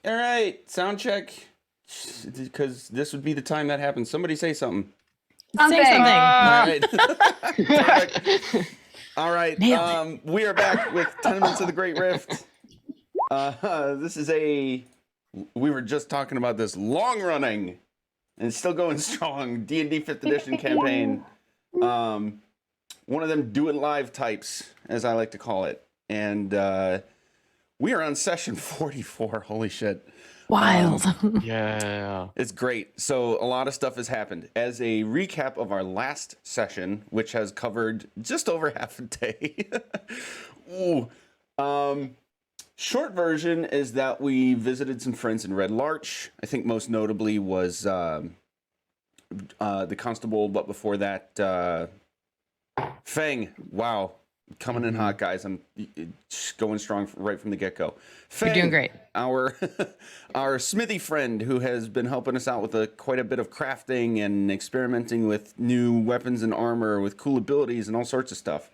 All right, sound check. Because this would be the time that happens. Somebody say something. Say something. All right. Perfect. All right. Nailed We are back with Tenements of the Great Rift. This is we were just talking about this long-running and still going strong D&D 5th edition campaign. One of them do it live types, as I like to call it. And we are on session 44. Holy shit. Wild. Yeah. It's great. So a lot of stuff has happened. As a recap of our last session, which has covered just over half a day. Ooh. Short version is that we visited some friends in Red Larch. I think most notably was the constable, but before that, Fang. Wow. Coming in hot, guys. I'm going strong right from the get-go. Fang, You're doing great. Our smithy friend who has been helping us out with quite a bit of crafting and experimenting with new weapons and armor with cool abilities and all sorts of stuff.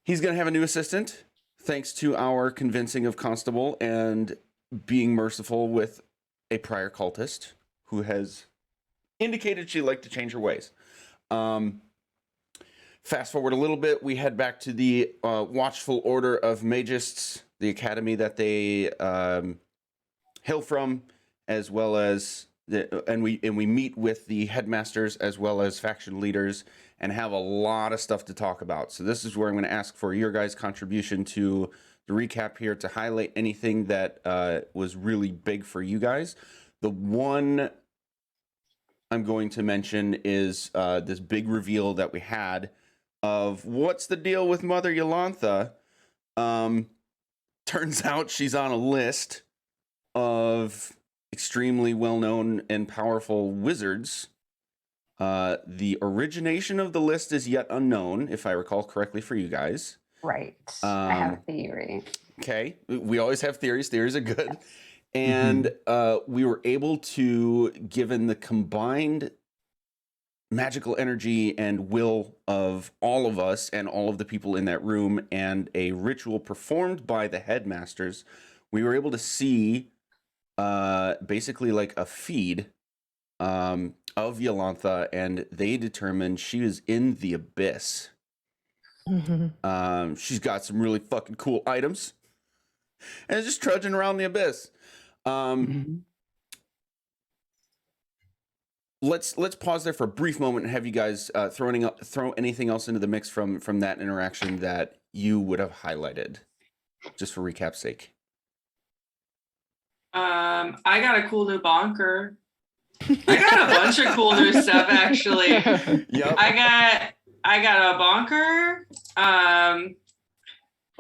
He's going to have a new assistant, thanks to our convincing of Constable and being merciful with a prior cultist who has indicated she'd like to change her ways. Fast forward a little bit, we head back to the Watchful Order of Magists, the academy that they hail from, as well as and we meet with the headmasters as well as faction leaders, and have a lot of stuff to talk about. So this is where I'm going to ask for your guys' contribution to the recap here to highlight anything that was really big for you guys. The one I'm going to mention is this big reveal that we had of what's the deal with Mother Yolantha. Turns out she's on a list of extremely well-known and powerful wizards. The origination of the list is yet unknown, if I recall correctly for you guys. Right. I have a theory. Okay. We always have theories. Theories are good. And we were able to, given the combined magical energy and will of all of us and all of the people in that room, and a ritual performed by the headmasters, we were able to see basically like a feed of Yolantha, and they determined she was in the abyss. She's got some really fucking cool items and is just trudging around the abyss. Let's pause there for a brief moment and have you guys throw anything else into the mix from that interaction that you would have highlighted, just for recap's sake. I got a cool new bonker. I got a bunch of cool new stuff actually. Yep. I got a bonker.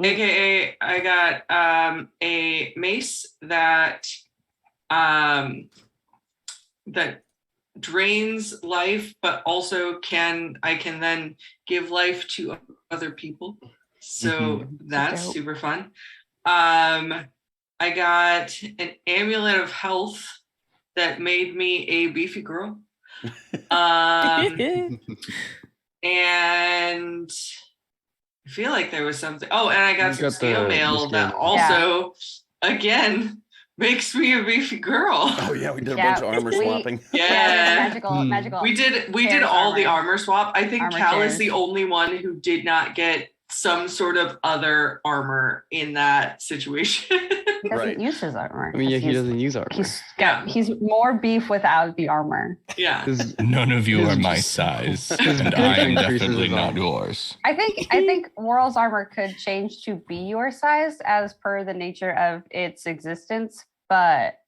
AKA I got a mace that that drains life, but also I can then give life to other people. So that's super fun. I got an amulet of health that made me a beefy girl. And I feel like there was something. Oh, and I got some scale mail that also, again, makes me a beefy girl. Oh yeah, we did a bunch of armor swapping. Yeah, magical. We did all the armor swap. I think Cal is chairs. the only one who did not get some sort of other armor in that situation. He doesn't use his armor. I mean, yeah, he doesn't use armor. He's more beef without the armor. Yeah. None of you are my size, and I am definitely not yours. I think Worrell's armor could change to be your size as per the nature of its existence, but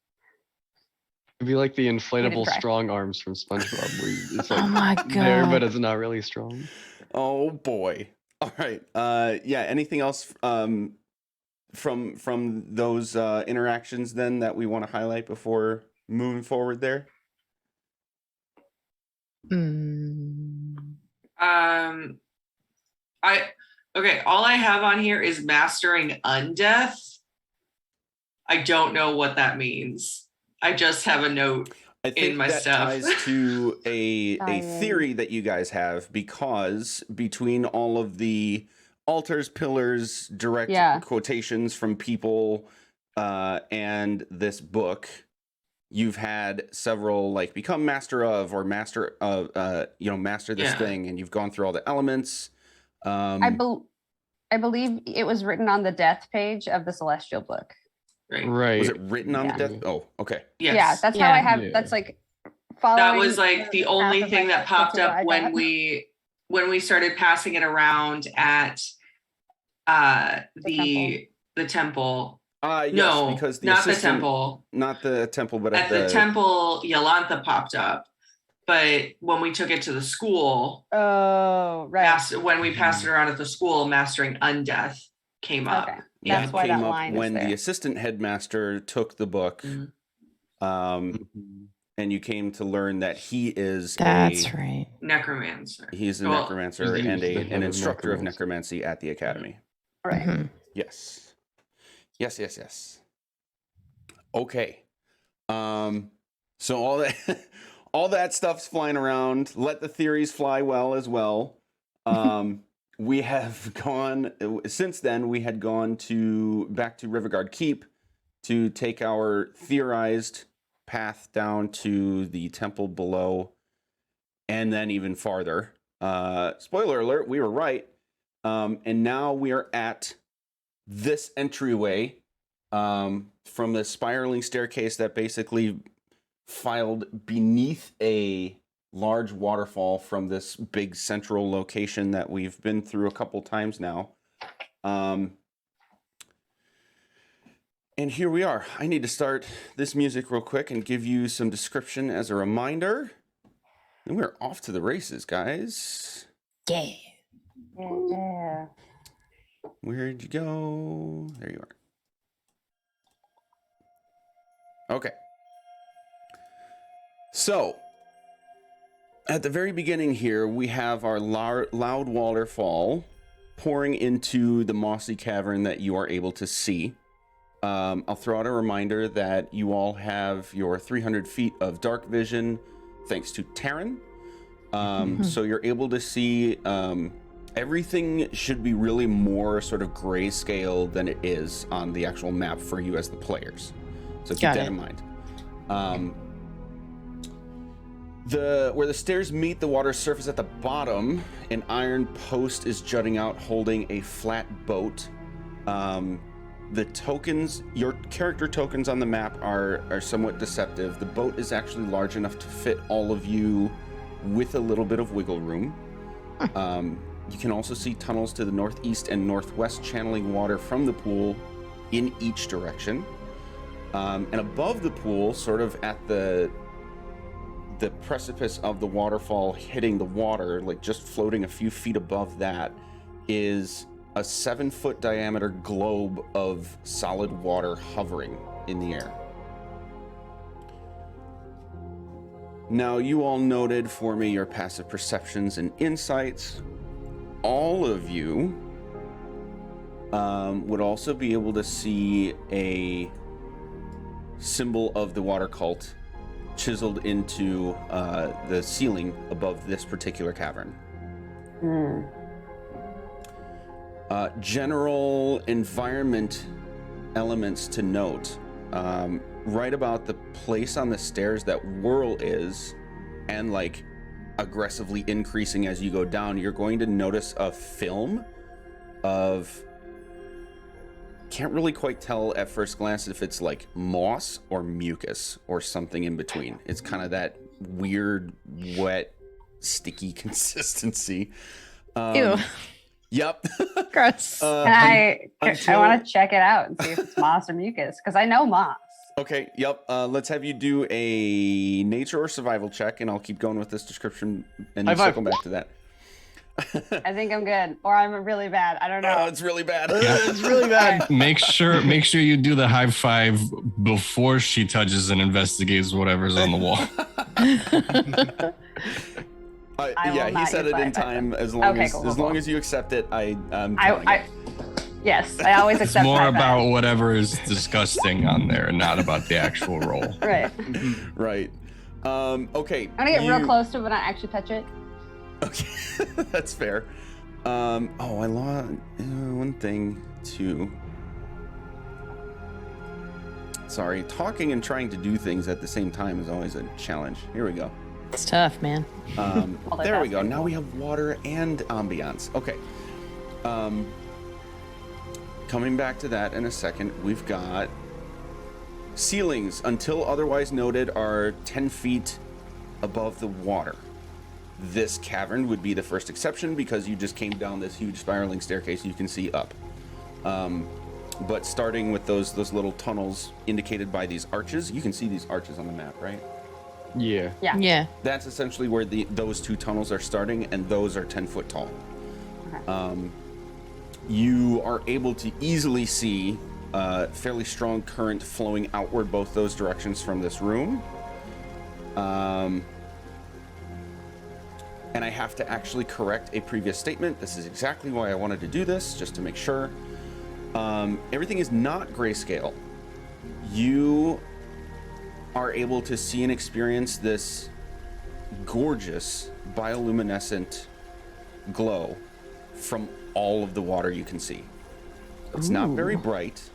It'd be like the inflatable try. strong arms from SpongeBob, where it's like Oh my there, God. but it's not really strong. Oh boy. All right. Yeah. Anything else from those interactions then that we want to highlight before moving forward there? All I have on here is mastering undeath. I don't know what that means. I just have a note. I think in my that stuff. ties to a theory that you guys have, because between all of the altars, pillars, direct quotations from people and this book, you've had several like become master of or master of master this Yeah. thing, and you've gone through all the elements. I believe it was written on the death page of the Celestial book. Right. Right. Was it written on Yeah. the death? Oh, okay. Yes. Yeah, that's how I Yeah. have. Yeah. That's like That following. was like the path only of thing my that popped that's what I up when got. we started passing it around at the temple. Yes, No, because the not the assistant, temple. not the temple, but At the temple, Yolantha popped up. But when we took it to the school, Oh, right. when we passed it around at the school, Mastering Undeath came up. Okay. Yeah, That's it why came that up line is when the there. assistant headmaster took the book, Mhm. Mhm. and you came to learn that he is That's right. Necromancer. he's a Well, necromancer he's and the an head of instructor of necromancy. necromancy at the academy. Right. Mhm. Yes. Yes. Okay. So all that all that stuff's flying around. Let the theories fly well as well. We have gone since then. We had gone back to Riverguard Keep to take our theorized path down to the temple below, and then even farther. Spoiler alert: we were right. And now we are at this entryway from the spiraling staircase that basically filed beneath a large waterfall from this big central location that we've been through a couple times now. And here we are. I need to start this music real quick and give you some description as a reminder. And we're off to the races, guys. Yeah. Yeah. Where'd you go? There you are. Okay. So, at the very beginning here, we have our loud waterfall pouring into the mossy cavern that you are able to see. I'll throw out a reminder that you all have your 300 feet of dark vision thanks to Taryn. So you're able to see everything should be really more sort of grayscale than it is on the actual map for you as the players. So keep Got that it. in mind. Where the stairs meet the water surface at the bottom, an iron post is jutting out holding a flat boat. The tokens, your character tokens on the map are somewhat deceptive. The boat is actually large enough to fit all of you with a little bit of wiggle room. You can also see tunnels to the northeast and northwest channeling water from the pool in each direction. And above the pool, sort of at the precipice of the waterfall hitting the water, like just floating a few feet above that, is a 7-foot diameter globe of solid water hovering in the air. Now, you all noted for me your passive perceptions and insights. All of you would also be able to see a symbol of the water cult chiseled into the ceiling above this particular cavern. General environment elements to note. Right about the place on the stairs that Whirl is, and like aggressively increasing as you go down, you're going to notice a film of, can't really quite tell at first glance if it's like moss or mucus or something in between. It's kind of that weird, wet, sticky consistency. Ew. Yep. Gross. And I until- want to check it out and see if it's moss or mucus because I know moss. Okay, yep. Let's have you do a nature or survival check, and I'll keep going with this description and High five. circle back to that. I think I'm good, or I'm really bad. I don't know. Oh, it's really bad. It's really bad. Make sure you do the high five before she touches and investigates whatever's on the wall. I will Yeah, he not said use it in my five. time. As long Okay, as cool, as cool. long as you accept it, I'm telling you. Yes, I always It's accept more high five. about whatever is disgusting on there, not about the actual roll. Right. Right. Okay. I'm gonna get real close to it, but not actually touch it. Okay, that's fair. I lost one thing too. Sorry, talking and trying to do things at the same time is always a challenge. Here we go. It's tough, man. There we go. Now we have water and ambiance. Okay. Coming back to that in a second, we've got ceilings, until otherwise noted, are 10 feet above the water. This cavern would be the first exception because you just came down this huge spiraling staircase you can see up. But starting with those little tunnels indicated by these arches, you can see these arches on the map, right? Yeah. Yeah. Yeah. That's essentially where those two tunnels are starting, and those are 10 foot tall. Okay. You are able to easily see a fairly strong current flowing outward both those directions from this room. And I have to actually correct a previous statement. This is exactly why I wanted to do this, just to make sure. Everything is not grayscale. You are able to see and experience this gorgeous bioluminescent glow from all of the water you can see. It's not very bright,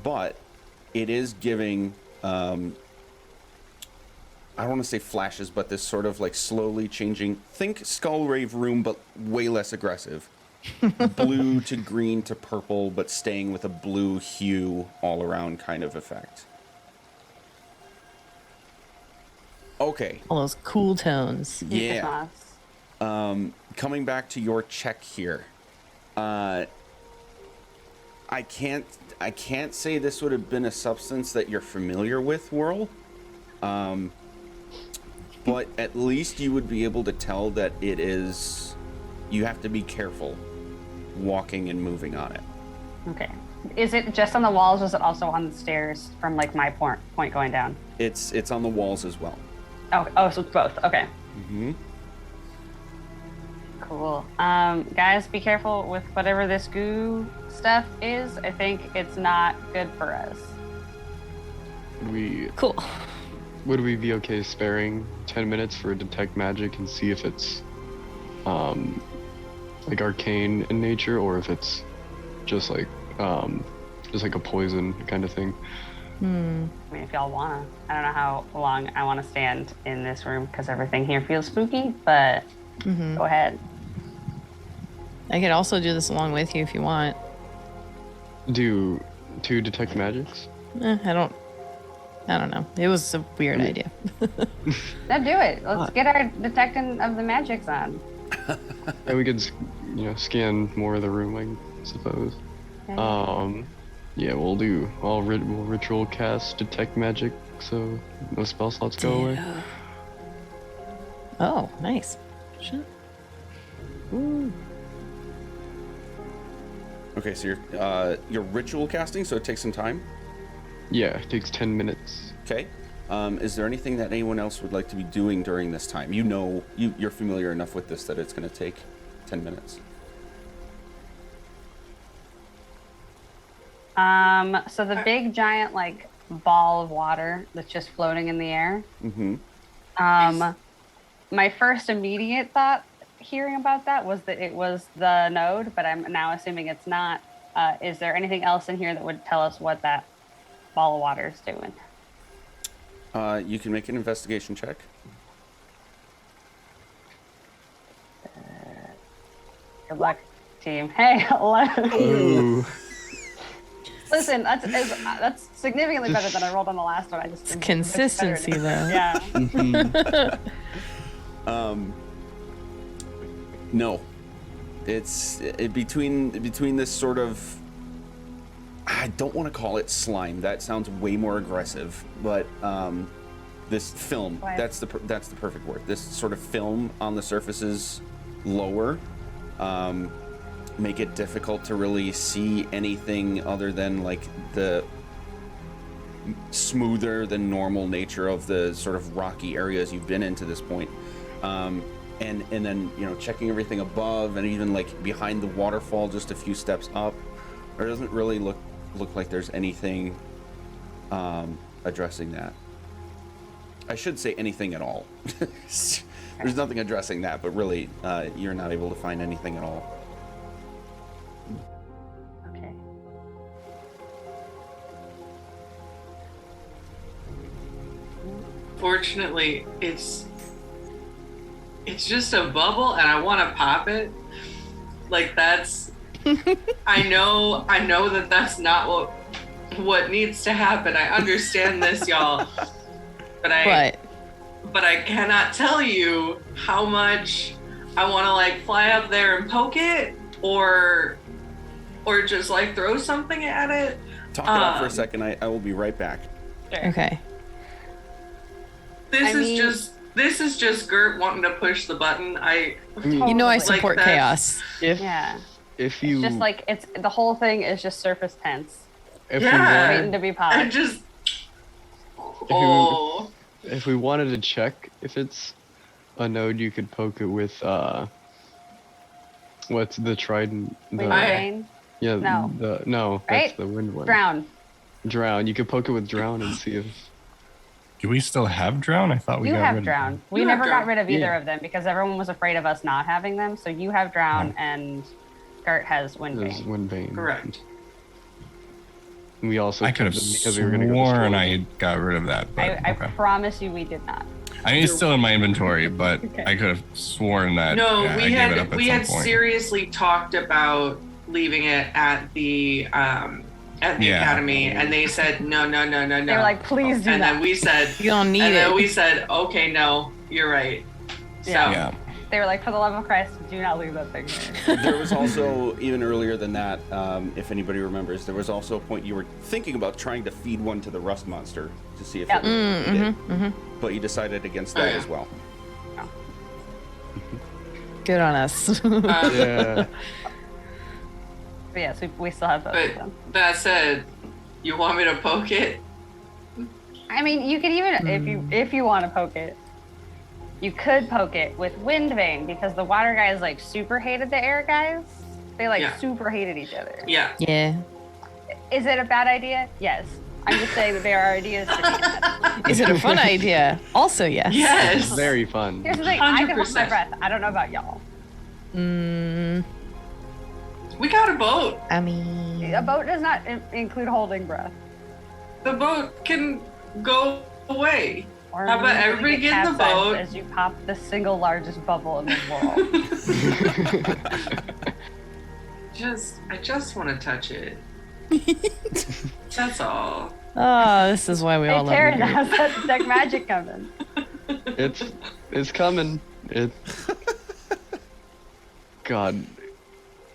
but it is giving, I don't want to say flashes, but this sort of like slowly changing, think Skull Rave Room, but way less aggressive. Blue to green to purple, but staying with a blue hue all around kind of effect. Okay. All those cool tones. Yeah. Coming back to your check here. I can't say this would have been a substance that you're familiar with, Whirl. But at least you would be able to tell that it is, you have to be careful walking and moving on it. Okay. Is it just on the walls, or is it also on the stairs from like my point going down? It's on the walls as well. Oh, so it's both. Okay. Mm-hmm. Cool. Guys, be careful with whatever this goo stuff is. I think it's not good for us. Cool. Would we be okay sparing 10 minutes for detect magic and see if it's like arcane in nature, or if it's just like a poison kind of thing? I mean, if y'all wanna. I don't know how long I want to stand in this room because everything here feels spooky, but go ahead. I could also do this along with you if you want. Do 2 detect magics? I don't know. It was a weird idea. No, do it. Let's get our detecting of the magics on. And we could, scan more of the room, I suppose. Okay. Yeah, we'll ritual cast detect magic, so no spell slots go away. Oh, nice. Shit. Okay, so you're ritual casting, so it takes some time. Yeah, it takes 10 minutes. Okay. Is there anything that anyone else would like to be doing during this time? You're familiar enough with this that it's going to take 10 minutes. So the big giant like ball of water that's just floating in the air. Mm-hmm. My first immediate thought hearing about that was that it was the node, but I'm now assuming it's not. Is there anything else in here that would tell us what that ball of water is doing? You can make an investigation check. Good luck, team. Hey, 11. Ooh. Listen, that's significantly better than I rolled on the last one. I just It's consistency, though. Yeah. No, it's between this sort of, I don't want to call it slime. That sounds way more aggressive, but this film. What? That's the perfect word. This sort of film on the surfaces lower. Make it difficult to really see anything other than like the smoother than normal nature of the sort of rocky areas you've been in to this point. And then checking everything above and even like behind the waterfall just a few steps up, there doesn't really look like there's anything addressing that. I should say anything at all. There's nothing addressing that, but really you're not able to find anything at all. Okay. unfortunately, it's just a bubble, and I want to pop it. Like that's. I know that that's not what needs to happen. I understand this, y'all, but I cannot tell you how much I want to like fly up there and poke it, or just like throw something at it. Talk it out for a second. I will be right back. Okay. This is just Gert wanting to push the button. You know I Totally. support Like chaos. Yeah. If It's you just like the whole thing is just surface tense, if Yeah. waiting to be I popped. just. you- Oh. if we wanted to check if it's a node, you could poke it with what's the trident? Wind I- vein, Yeah, No. that's Right? the wind one. drown. Drown. You could poke it with drown and see if. Do we still have drown? I thought we You got have rid drown. of We You have never drown. got rid of either Yeah. of them because everyone was afraid of us not having them. So you have drown and Gert has wind There's vein. wind vein. Correct. We also I could have kept them because we were gonna go sworn destroy I them. got rid of that. But I okay. promise you we did not. I mean, it's still in my inventory, but Okay. I could have sworn that No, I we gave it had up at we some had point. seriously talked about leaving it at the Yeah. academy, and they said no. They were like, please do and not. then we said, You don't need and then it. we said, okay, no, you're right. So Yeah. Yeah. They were like, for the love of Christ, do not leave that thing here. There was also, even earlier than that, if anybody remembers, there was also a point you were thinking about trying to feed one to the rust monster to see if Yep. it would eat it. Mm-hmm. But you decided against Oh, that yeah. as well. Good on us. Yeah. But yes, we still have those. but so. that said, you want me to poke it? I mean, you could even if you want to poke it, you could poke it with wind vein because the water guys like super hated the air guys. They like Yeah. super hated each other. Yeah. Yeah. Is it a bad idea? Yes. I'm just saying that there are ideas to be had. Is it a fun idea? Also, yes. Yes. Very fun. Here's the thing, I can hold my 100%. breath. I don't know about y'all. We got a boat. I mean, A boat does not include holding breath. The boat can go away. Or How about you everybody get in the capsized boat? as you pop the single largest bubble in the world. I just want to touch it. That's all. oh, this is why we Hey, all love Taryn, you. how's that detect magic coming? It's coming. It. God.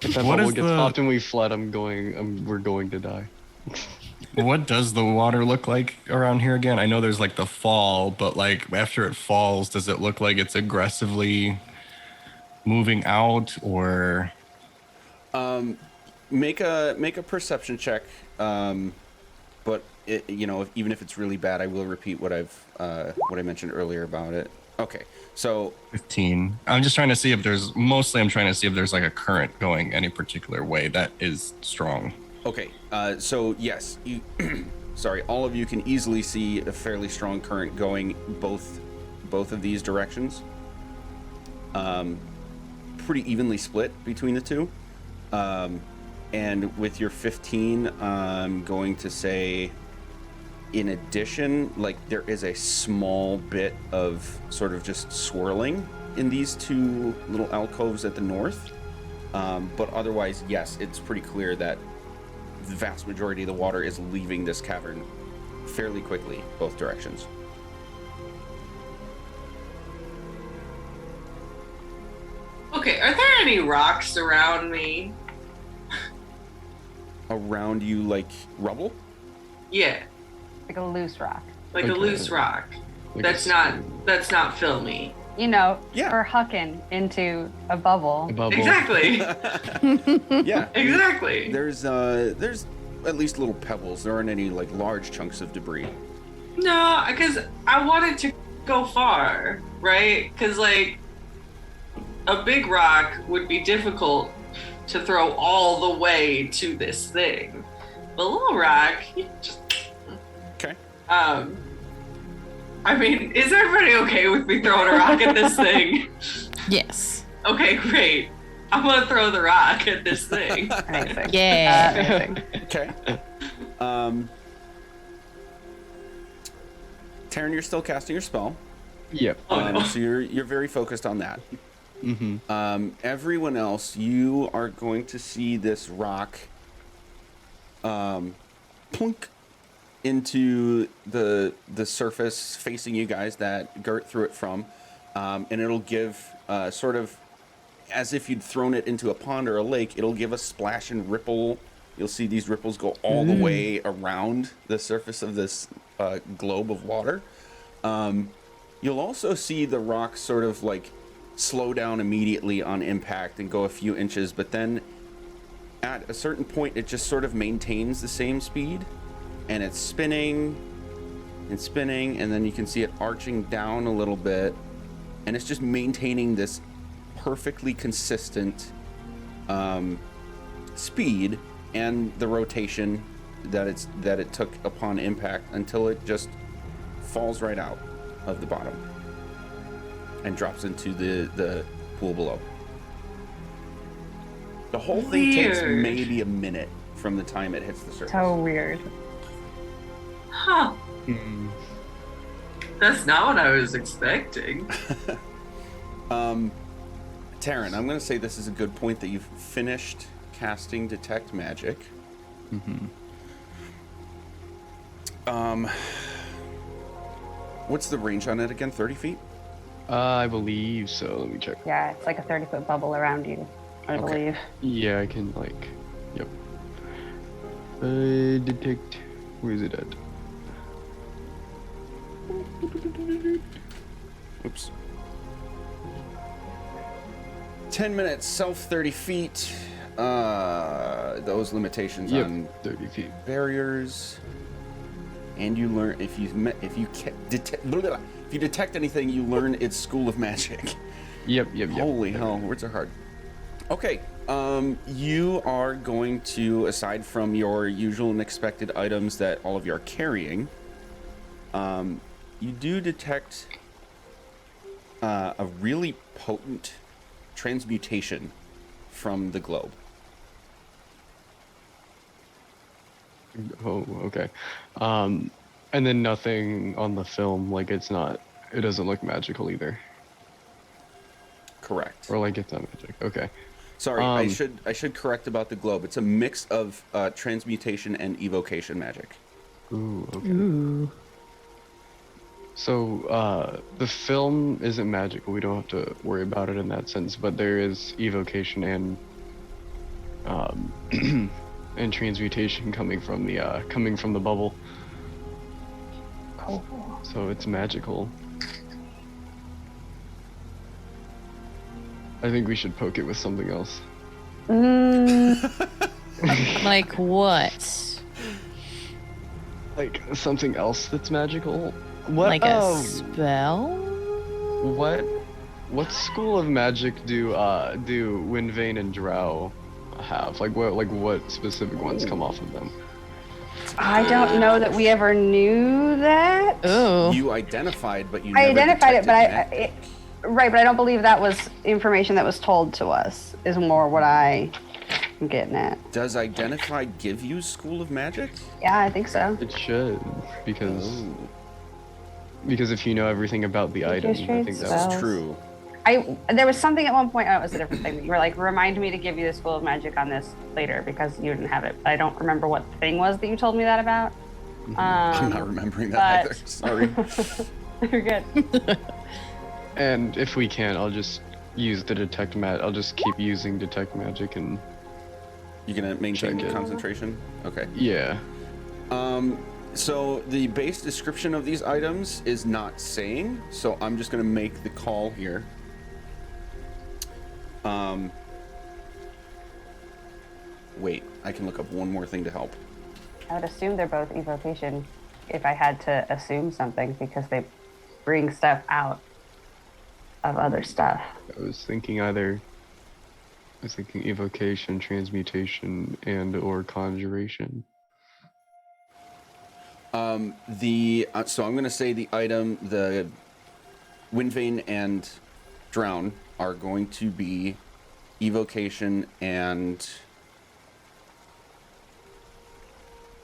If that What bubble is gets the- popped and we flood, we're going to die. what does the water look like around here again? I know there's like the fall, but like after it falls, does it look like it's aggressively moving out, or Make a perception check. But even if it's really bad, I will repeat what I mentioned earlier about it. Okay, so 15? I'm just trying to see if there's like a current going any particular way that is strong. okay, so yes, you, sorry, all of you can easily see a fairly strong current going both of these directions. Pretty evenly split between the two. And with your 15, I'm going to say, in addition, like there is a small bit of sort of just swirling in these two little alcoves at the north. But otherwise, yes, it's pretty clear that the vast majority of the water is leaving this cavern fairly quickly, both directions. Okay, are there any rocks around me? Around you, like rubble? Yeah, Like a loose rock. like a Okay. loose rock. Like That's a not filmy. You know, Yeah. for hucking into a bubble. A bubble. Exactly. Yeah. Exactly. There's at least little pebbles. There aren't any like large chunks of debris. No, because I wanted to go far, right? Because like a big rock would be difficult to throw all the way to this thing. The little rock, you just Okay. I mean, is everybody okay with me throwing a rock at this thing? Yes. Okay, great. I'm gonna throw the rock at this thing. Amazing. Yeah. Amazing. Okay. Taryn, you're still casting your spell. Yep. Oh, no. So you're very focused on that. Mm-hmm. Everyone else, you are going to see this rock plunk into the surface facing you guys that Gert threw it from, and it'll give sort of as if you'd thrown it into a pond or a lake. It'll give a splash and ripple. You'll see these ripples go all the way around the surface of this globe of water. You'll also see the rock sort of like slow down immediately on impact and go a few inches, but then at a certain point it just sort of maintains the same speed, and it's spinning and spinning, and then you can see it arching down a little bit, and it's just maintaining this perfectly consistent speed and the rotation that it took upon impact until it just falls right out of the bottom and drops into the pool below. The whole thing takes Weird. maybe a minute from the time it hits the surface. So weird. Huh. That's not what I was expecting. Taryn, I'm going to say this is a good point that you've finished casting Detect Magic. What's the range on it again? 30 feet? I believe so. Let me check. Yeah, it's like a 30-foot bubble around you, I Okay. believe. Yeah, I can like. Yep. Detect. Where is it at? Oops. 10 minutes, self 30 feet. Those limitations Yep. on 30 feet. barriers. And you learn if you detect anything, you learn its school of magic. Yep. Holy hell, words are hard. Okay, you are going to, aside from your usual and expected items that all of you are carrying, you do detect a really potent transmutation from the globe. Oh, okay. And then nothing on the film, like it doesn't look magical either. Correct. Or like it's not magic. Okay. Sorry, I should correct about the globe. It's a mix of transmutation and evocation magic. Ooh, okay. Ooh. So, the film isn't magical. We don't have to worry about it in that sense, but there is evocation and and transmutation coming from the bubble. Cool. So it's magical. I think we should poke it with something else. Like what? Like something else that's magical. What? Like a spell? What school of magic do Windvane and Drow have? Like what specific ones come off of them? I don't know that we ever knew that. Ooh. You identified, but you I never identified it, detected but magic. right, but I don't believe that was information that was told to us. Is more what I'm getting at. Does identify give you school of magic? Yeah, I think so. It should, because Oh, if you know everything about the item, I think This that's Spells. that's true. There was something at one point. Oh, it was a different thing. That you were like, remind me to give you the school of magic on this later because you didn't have it. But I don't remember what the thing was that you told me that about. I'm not remembering that either. but- Sorry. You're good. And if we can, I'll just use the detect magic. I'll just keep using detect magic and You gonna maintain Check it. concentration? Okay. yeah. So the base description of these items is not saying, so I'm just gonna make the call here. Wait, I can look up one more thing to help. I would assume they're both evocation if I had to assume something because they bring stuff out of other stuff. I was thinking evocation, transmutation, and or conjuration. So I'm gonna say the item, the Windvane and Drown are going to be evocation and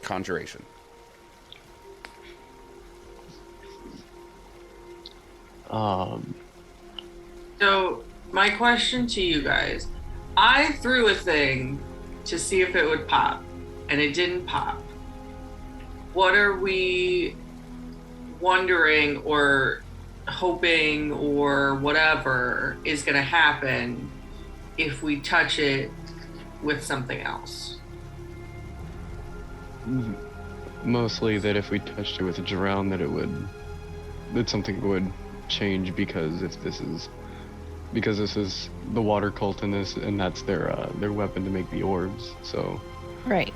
conjuration. So, my question to you guys, I threw a thing to see if it would pop, and it didn't pop. What are we wondering or hoping or whatever is going to happen if we touch it with something else? Mostly that if we touched it with a drown, that something would change because this is the water cult and that's their weapon to make the orbs. So Right.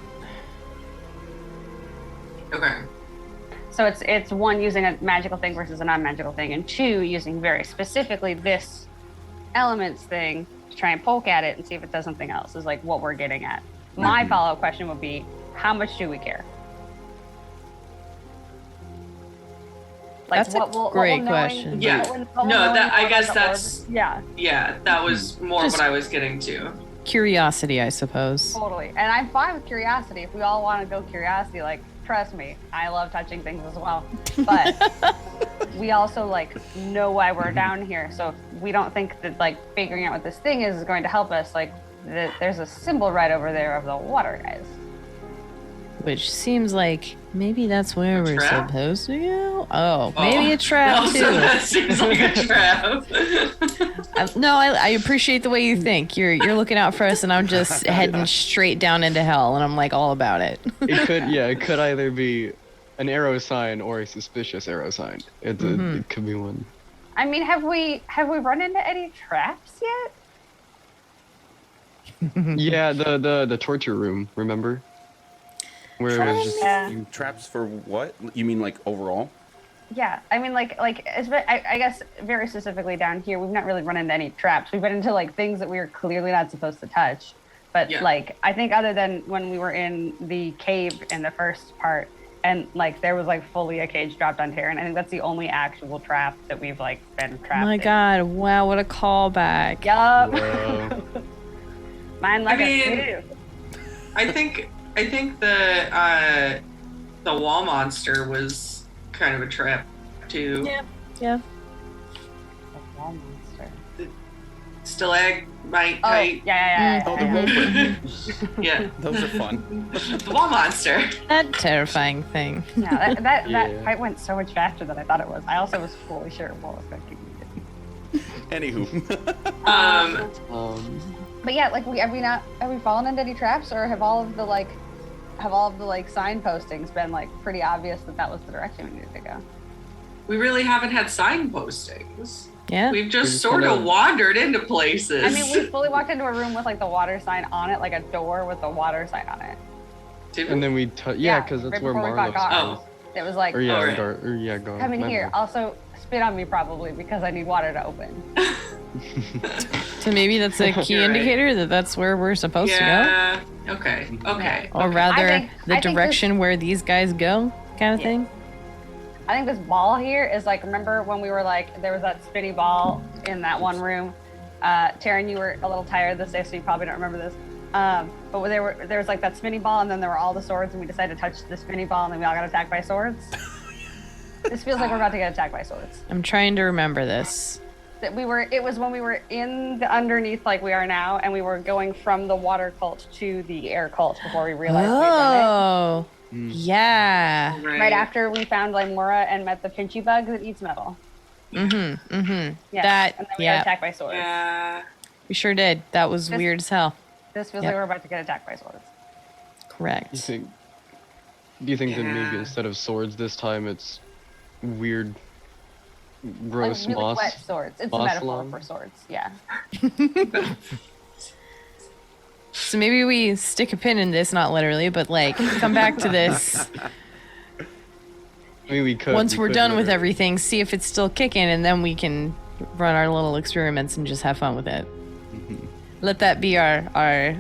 Okay. So it's one, using a magical thing versus a non-magical thing, and two, using very specifically this elements thing to try and poke at it and see if it does something else, is like what we're getting at. My follow-up question would be, how much do we care? That's a great knowing- question. Yeah. what will No, knowing that I about guess the that's orb- yeah, that was more Just- what I was getting to. Curiosity, I suppose. Totally. And I'm fine with curiosity. If we all want to go curiosity, like, trust me, I love touching things as well. But we also, like, know why we're down here. So if we don't think that, like, figuring out what this thing is going to help us, like, there's a symbol right over there of the water guys. Which seems like maybe that's where A we're trap? supposed to go. Oh, maybe a trap Also, too. that seems like a trap. I appreciate the way you think. You're looking out for us, and I'm just heading straight down into hell, and I'm like all about it. it could either be an arrow sign or a suspicious arrow sign. It could be one. I mean, have we run into any traps yet? Yeah, the torture room, remember? Where it was just Yeah. Traps for what? You mean like overall? Yeah, I mean, I guess very specifically down here, we've not really run into any traps. We've been into like things that we were clearly not supposed to touch. But Yeah. like, I think other than when we were in the cave in the first part, and like there was like fully a cage dropped on Taryn. I think that's the only actual trap that we've like been trapped. Oh my in. god! Wow, what a callback! Yup. Whoa. Mine like I mean, a too. I think the wall monster was kind of a trap too. Yeah. The wall monster. Stalagmite. Oh, yeah. Oh, the yeah. rope. Yeah, Those are fun. the wall monster. That terrifying thing. Yeah, that Yeah. fight went so much faster than I thought it was. I also was fully sure what was going to keep me. Anywho. But yeah, like have we fallen into any traps, or have all of the sign postings been like pretty obvious that was the direction we needed to go? We really haven't had sign postings. Yeah. We've just just sort of kinda- wandered into places. I mean, we fully walked into a room with like the water sign on it, like a door with the water sign on it. Did And we? then we because that's right where before we fought Marlo's. Gar. It was like, Or yeah, Alright. Gar. come in my here. bad. Also, spit on me probably because I need water to open. So maybe that's a key You're right. indicator that that's where we're supposed Yeah. Okay. Okay. to go, or rather, I think the this- direction where these guys go, kind of Yeah. thing. I think this ball here is like, remember when we were like, there was that spinny ball in that one room? Taryn, you were a little tired this day, so you probably don't remember this. But there was like that spinny ball, and then there were all the swords, and we decided to touch the spinny ball, and then we all got attacked by swords. This feels like we're about to get attacked by swords. I'm trying to remember this. It was when we were in the underneath like we are now, and we were going from the water cult to the air cult before we realized we had done Oh, yeah. it. Right after we found Limora and met the pinchy bug that eats metal. Mm-hmm. Yeah. That, and then we got yeah, attacked by swords. Yeah. we sure did. That was This- weird as hell. This feels Yep. like we're about to get attacked by swords. Correct. Do you think that maybe Yeah. instead of swords this time it's weird, gross Like really moss? wet swords. It's a moss metaphor lung? for swords. Yeah. So maybe we stick a pin in this, not literally, but like come back to this I mean, we could. once we we're could done with literally. everything, see if it's still kicking, and then we can run our little experiments and just have fun with it. Let that be our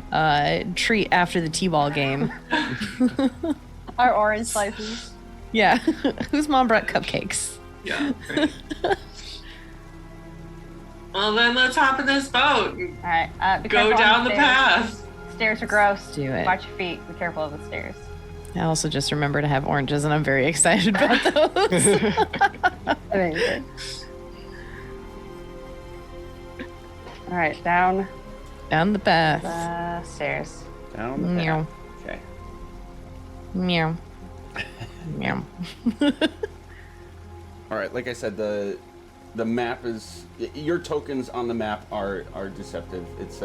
treat after the t-ball game. Our orange slices. Yeah. Whose mom brought cupcakes? Yeah. Right. Well, then let's hop in this boat and All right. Be go careful on down the stairs. path. Stairs are gross. Do it. Watch your feet. Be careful of the stairs. I also just remember to have oranges, and I'm very excited about those. Amazing. All right, down Down the path. the stairs. Down the Meow. path. Okay. Meow. Meow. All right. Like I said, the map is your tokens on the map are deceptive. It's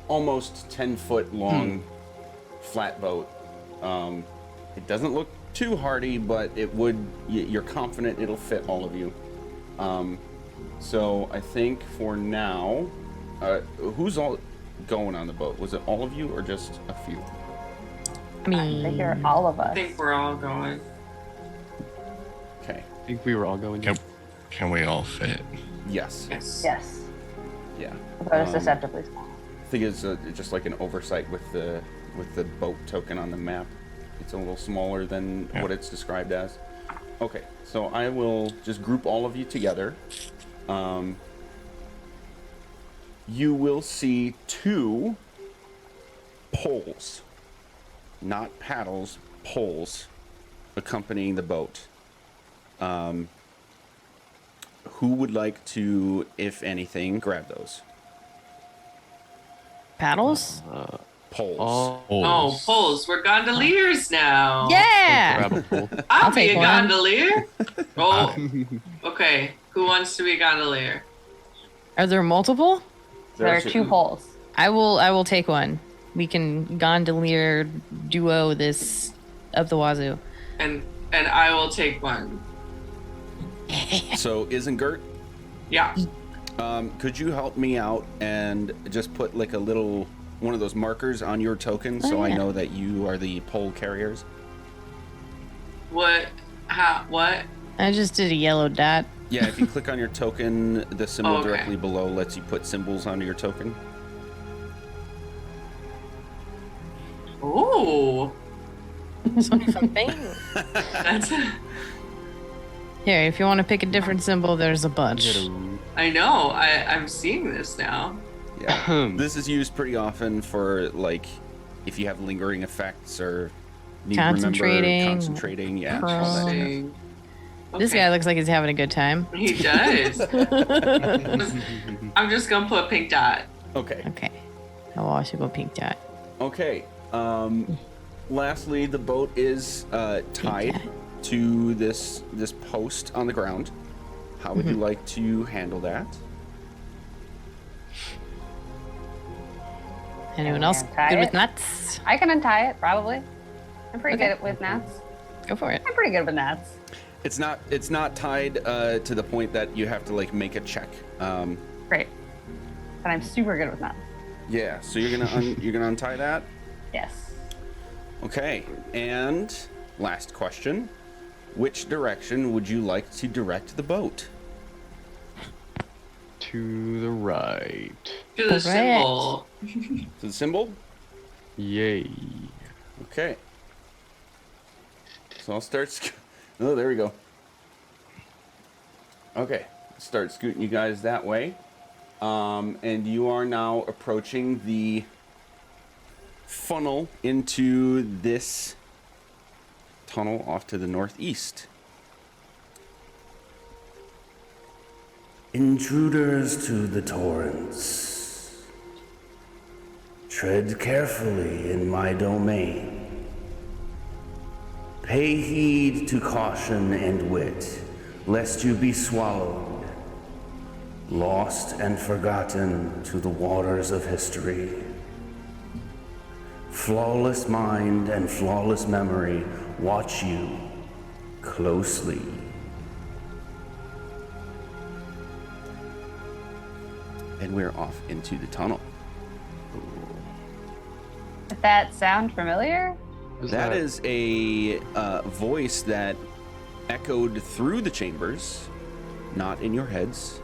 almost 10-foot long flat boat. It doesn't look too hardy, but it would. You're confident it'll fit all of you. So I think for now, who's all going on the boat? Was it all of you or just a few? I I think mean, you're all of I us. think we're all going. Okay. I think we were all going. Can we all fit? Yes. Yes. Yes. Yeah. The boat is deceptively small. I think it's just like an oversight with the boat token on the map. It's a little smaller than what it's described as. Okay, so I will just group all of you together. You will see 2 poles, not paddles, poles, accompanying the boat. Who would like to, if anything, grab those paddles? poles? Oh, poles. We're gondoliers now. Yeah. Grab a pole. I'll be take a one. gondolier. Oh, okay. Who wants to be a gondolier? Are there multiple? There are 2 poles. I will take one. We can gondolier duo this up the wazoo. And I will take one. So Isengert, Yeah. could you help me out and just put like a little one of those markers on your token so I yeah. know that you are the pole carriers? What? How? What? I just did a yellow dot. Yeah, if you click on your token, the symbol Okay. directly below lets you put symbols onto your token. Oh, Something from thing. that's. Here, if you want to pick a different symbol, there's a bunch. I know. I'm seeing this now. Yeah. This is used pretty often for like if you have lingering effects or need to remember concentrating. Yeah. all that. Interesting. This Okay. guy looks like he's having a good time. He does. I'm just gonna put a pink dot. Okay. Okay. I'll also go pink dot. Okay. Lastly, the boat is tied Yeah. to this post on the ground. How would you like to handle that? Anyone we else untie good it? with nuts? I can untie it, probably. I'm pretty Okay. good with knots. Go for it. I'm pretty good with knots. It's not tied to the point that you have to like make a check. Great. And I'm super good with knots. Yeah. So you're gonna untie that. Yes. Okay. And last question: which direction would you like to direct the boat? To the right. To the Correct. symbol. To the symbol. Yay. Okay. So I'll start. Oh, there we go. Okay, start scooting you guys that way. And you are now approaching the funnel into this tunnel off to the northeast. Intruders to the torrents. Tread carefully in my domain. Pay heed to caution and wit, lest you be swallowed, lost and forgotten to the waters of history. Flawless mind and flawless memory watch you closely. And we're off into the tunnel. Does that sound familiar? That is a voice that echoed through the chambers, not in your heads.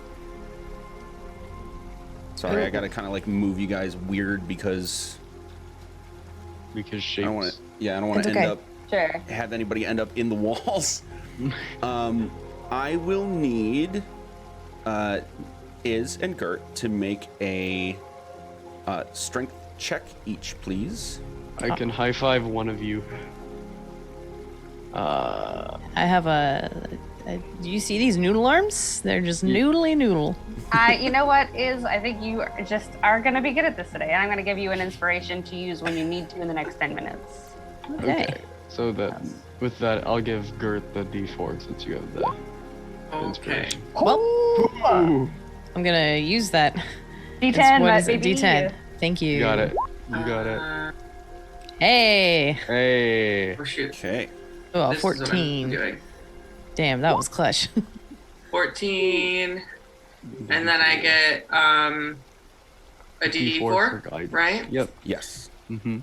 Sorry, I gotta kind of like move you guys weird because Because I shapes. don't want to. Yeah, I don't want It's to end okay. up Sure. have anybody end up in the walls. I will need Iz and Gert to make a strength check each, please. I can high five one of you. I have a Do you see these noodle arms? They're just noodly noodle. You know what is? I think you just are going to be good at this today. I'm going to give you an inspiration to use when you need to in the next 10 minutes. Okay. So that with that, I'll give Gert the D4 since you have the Okay. inspiration. Well, I'm gonna use that. D10, What my is it? baby. D10. Thank you. You got it. You got it. Hey. Hey. Oh shoot. Okay. Oh, This is what I'm 14. doing. Damn, that was clutch. 14, and then I get a D4 for D4, guidance. right? Yep. Yes. Mm-hmm.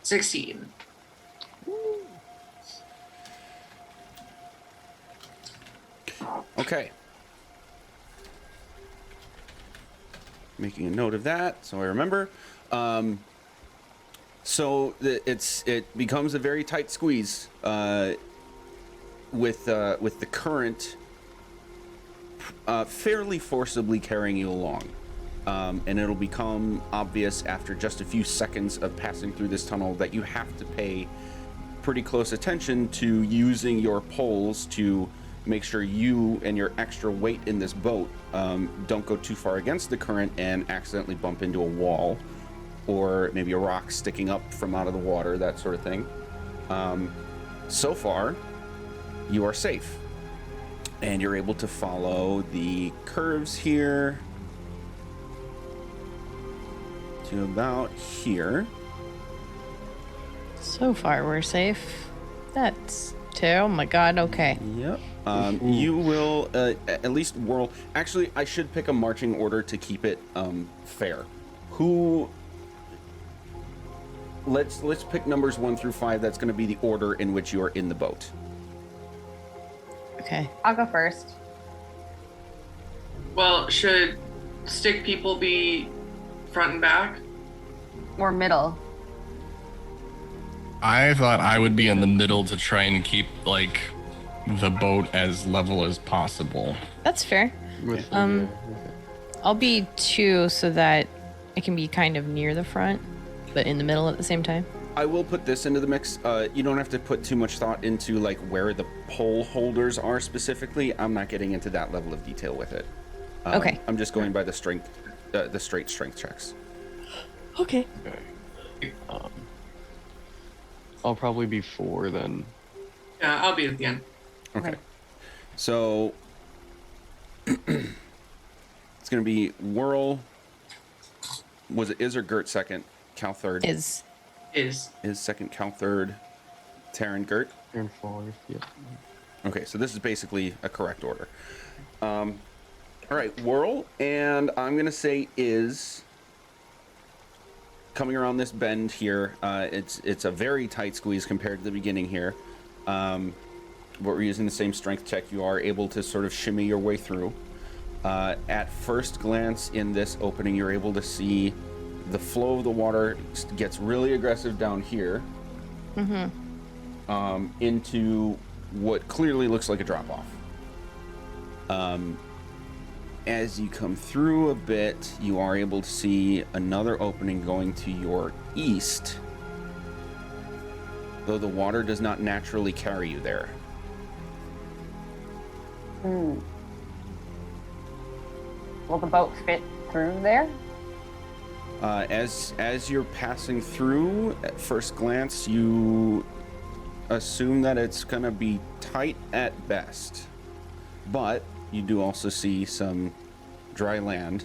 16. Okay. Making a note of that so I remember. It becomes a very tight squeeze with the current fairly forcibly carrying you along. And it'll become obvious after just a few seconds of passing through this tunnel that you have to pay pretty close attention to using your poles to make sure you and your extra weight in this boat don't go too far against the current and accidentally bump into a wall or maybe a rock sticking up from out of the water, that sort of thing. So far, you are safe. And you're able to follow the curves here to about here. So far, we're safe. That's oh my god. Okay. Yep. You will at least whirl. Actually, I should pick a marching order to keep it fair. Who? Let's pick numbers 1 through 5. That's going to be the order in which you are in the boat. Okay. I'll go first. Well, should stick people be front and back? Or middle. I thought I would be in the middle to try and keep like the boat as level as possible. That's fair. With I'll be 2 so that I can be kind of near the front, but in the middle at the same time. I will put this into the mix. You don't have to put too much thought into like where the pole holders are specifically. I'm not getting into that level of detail with it. Okay. I'm just going by the strength, the straight strength checks. Okay. Okay. I'll probably be 4 then. Yeah, I'll be at the end. Okay. So it's going to be Whirl. Was it Is or Gert second? Cal third. Is Is second, Cal third. Taryn, Gert. Turn 4. Yep. Okay, so this is basically a correct order. All right, Whirl, and I'm going to say Is coming around this bend here. It's a very tight squeeze compared to the beginning here. But we're using the same strength check. You are able to sort of shimmy your way through. At first glance in this opening, you're able to see the flow of the water gets really aggressive down here into what clearly looks like a drop-off. As you come through a bit, you are able to see another opening going to your east, though the water does not naturally carry you there. Will the boat fit through there? As you're passing through, at first glance, you assume that it's going to be tight at best. But you do also see some dry land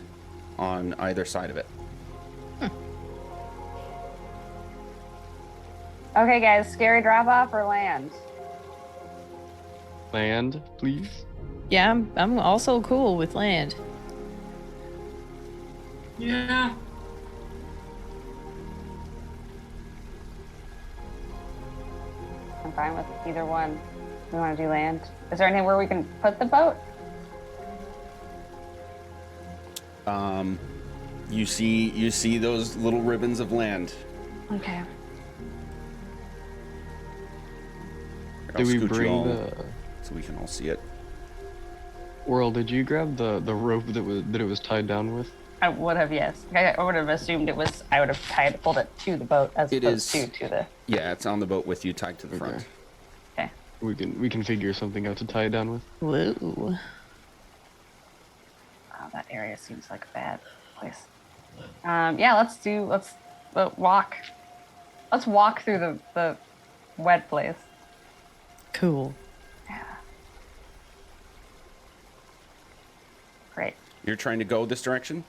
on either side of it. Okay, guys, scary drop off or land? Land, please. yeah. I'm also cool with land. yeah. I'm fine with either one. We want to do land. Is there anywhere we can put the boat? You see those little ribbons of land. Okay. I'll Do we scoot you bring all the so we can all see it. Whirl? Did you grab the rope that it was tied down with? I would have, yes. I would have assumed it was. I would have pulled it to the boat as It opposed is- to the. Yeah, it's on the boat with you, tied to the front. Okay. Okay. We can figure something out to tie it down with. Whoa. Oh, that area seems like a bad place. Yeah, let's walk. Let's walk through the wet place. Cool. Yeah. Great. You're trying to go this direction?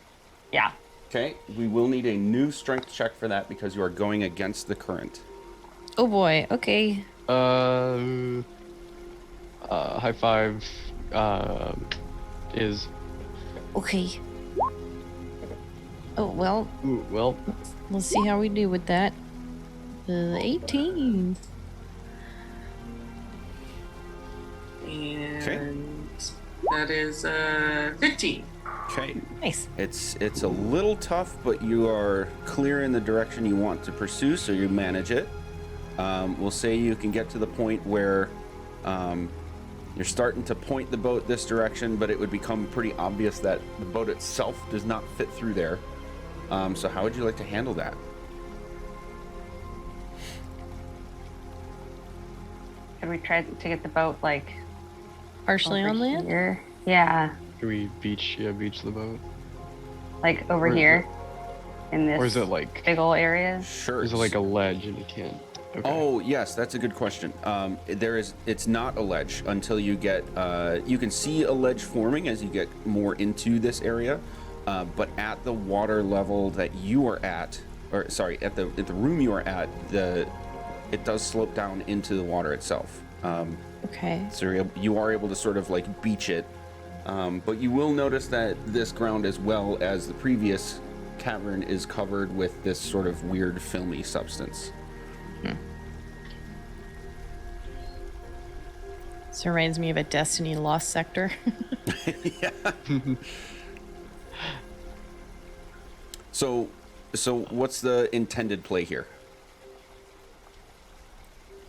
Yeah. Okay, we will need a new strength check for that because you are going against the current. Oh boy. Okay. High five is Okay. Oh well. ooh, well. Let's see how we do with that. 18. And that is 15. Okay. Nice. It's a little tough, but you are clear in the direction you want to pursue, so you manage it. We'll say you can get to the point where you're starting to point the boat this direction, but it would become pretty obvious that the boat itself does not fit through there. So how would you like to handle that? Could we try to get the boat like Partially over on land? here? Yeah, Can we beach the boat? like over Or is here in this Or is it like big ol' area. Sure. is it like a ledge and you can't okay. Oh yes, that's a good question. It's not a ledge until you get. You can see a ledge forming as you get more into this area, but at the water level that you are at, or sorry, at the room you are at, it does slope down into the water itself. Okay. So you are able to sort of like beach it, but you will notice that this ground, as well as the previous cavern, is covered with this sort of weird filmy substance. This reminds me of a Destiny Lost sector. Yeah. So what's the intended play here?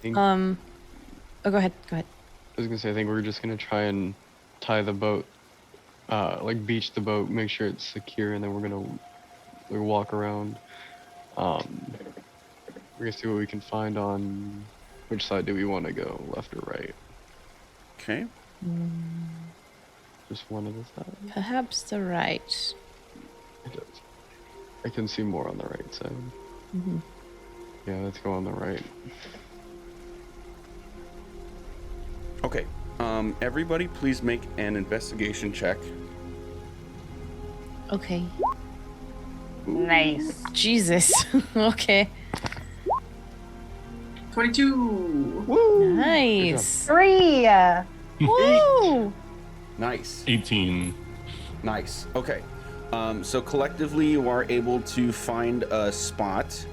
Oh, go ahead. Go ahead. I was gonna say I think we're just gonna try and tie the boat, like beach the boat, make sure it's secure, and then we're gonna walk around. We're gonna see what we can find on which side do we want to go, left or right? Okay. Just one of the sides. Perhaps the right. It does. I can see more on the right side. Mm-hmm. Yeah, let's go on the right. Okay. Everybody, please make an investigation check. Okay. Nice. Jesus. Okay. 22. Nice. 3. Woo! Nice. 18. Nice. Okay. So collectively, you are able to find a spot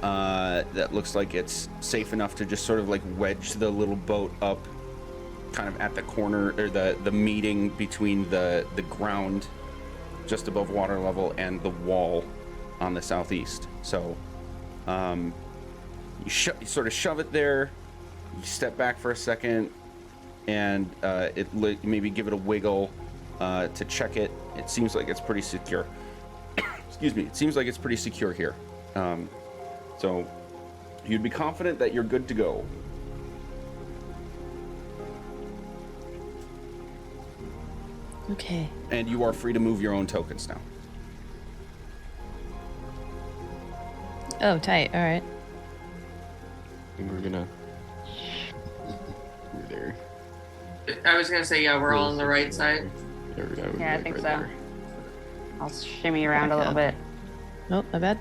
that looks like it's safe enough to just sort of like wedge the little boat up kind of at the corner, or the meeting between the ground just above water level and the wall on the southeast. So you sort of shove it there, you step back for a second, and maybe give it a wiggle to check it. It seems like it's pretty secure. Excuse me. It seems like it's pretty secure here. So you'd be confident that you're good to go. Okay. And you are free to move your own tokens now. Oh, tight. All right. I think we're gonna. We're there. I was gonna say, yeah, we're all on the right side. There we go. Yeah, I think so. I'll shimmy around a little bit. Nope, my bad.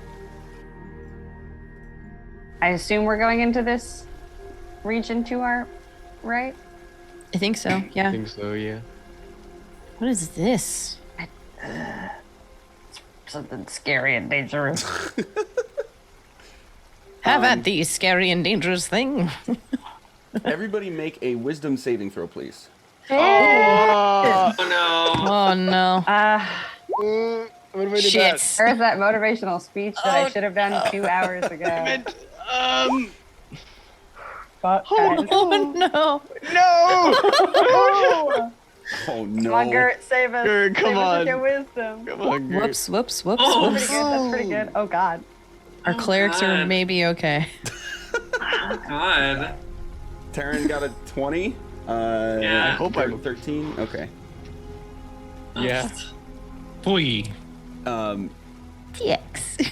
I assume we're going into this region to our right. I think so. I Yeah. think so. Yeah. What is this? Something scary and dangerous. Have at thee, scary and dangerous thing. Everybody make a wisdom saving throw, please. Oh no. Oh no. What if I did Shit. There's that motivational speech that I should have done 2 hours ago. Fuck, guys. Oh no. No! Oh no! Come on, Gert, save us. Gert, come save us with on. your wisdom. Come on, Gert. Whoops, whoops, whoops, Oh, whoops. Pretty good. That's pretty good. Oh God. Our Oh, clerics are God. maybe okay. Oh, God. Taryn got a 20. Yeah. I hope Gert, I'm- 13. Okay. Yeah. Boy. TX.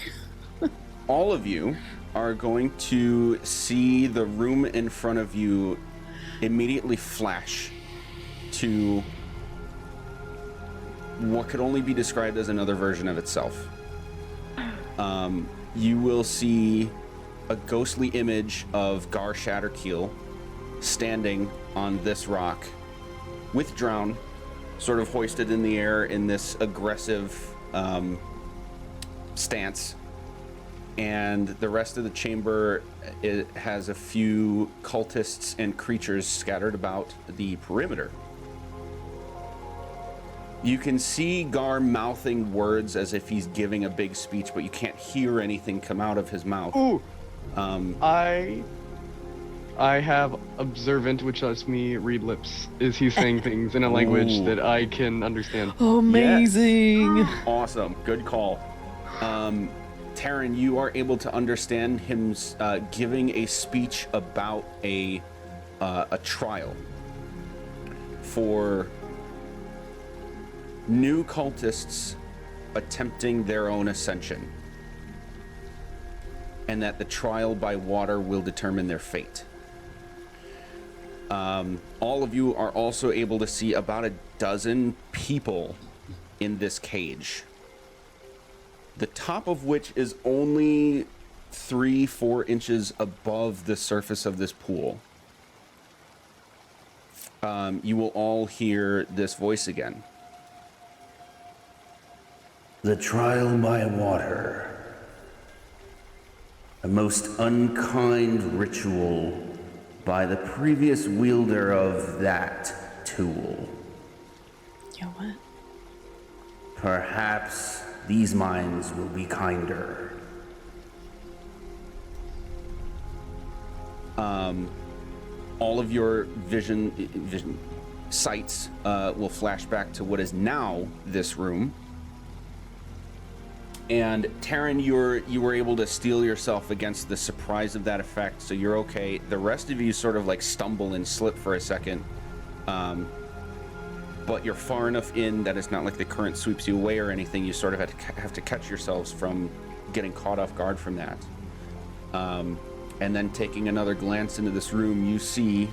All of you are going to see the room in front of you immediately flash to what could only be described as another version of itself. You will see a ghostly image of Gar Shatterkeel standing on this rock with Drown sort of hoisted in the air in this aggressive stance. And the rest of the chamber, it has a few cultists and creatures scattered about the perimeter. You can see Gar mouthing words as if he's giving a big speech, but you can't hear anything come out of his mouth. Ooh. I have observant, which lets me read lips. Is he saying things in a language Ooh. that I can understand? Amazing. Awesome. Good call. Taryn, you are able to understand him giving a speech about a trial for new cultists attempting their own ascension, and that the trial by water will determine their fate. All of you are also able to see about a dozen people in this cage, the top of which is only 3-4 inches above the surface of this pool. You will all hear this voice again. The trial by water. A most unkind ritual by the previous wielder of that tool. Yo, what? Perhaps these minds will be kinder. All of your vision sights will flash back to what is now this room. And Taryn, you were able to steel yourself against the surprise of that effect, so you're okay. The rest of you sort of like stumble and slip for a second, but you're far enough in that it's not like the current sweeps you away or anything. You sort of have to catch yourselves from getting caught off guard from that. And then taking another glance into this room, you see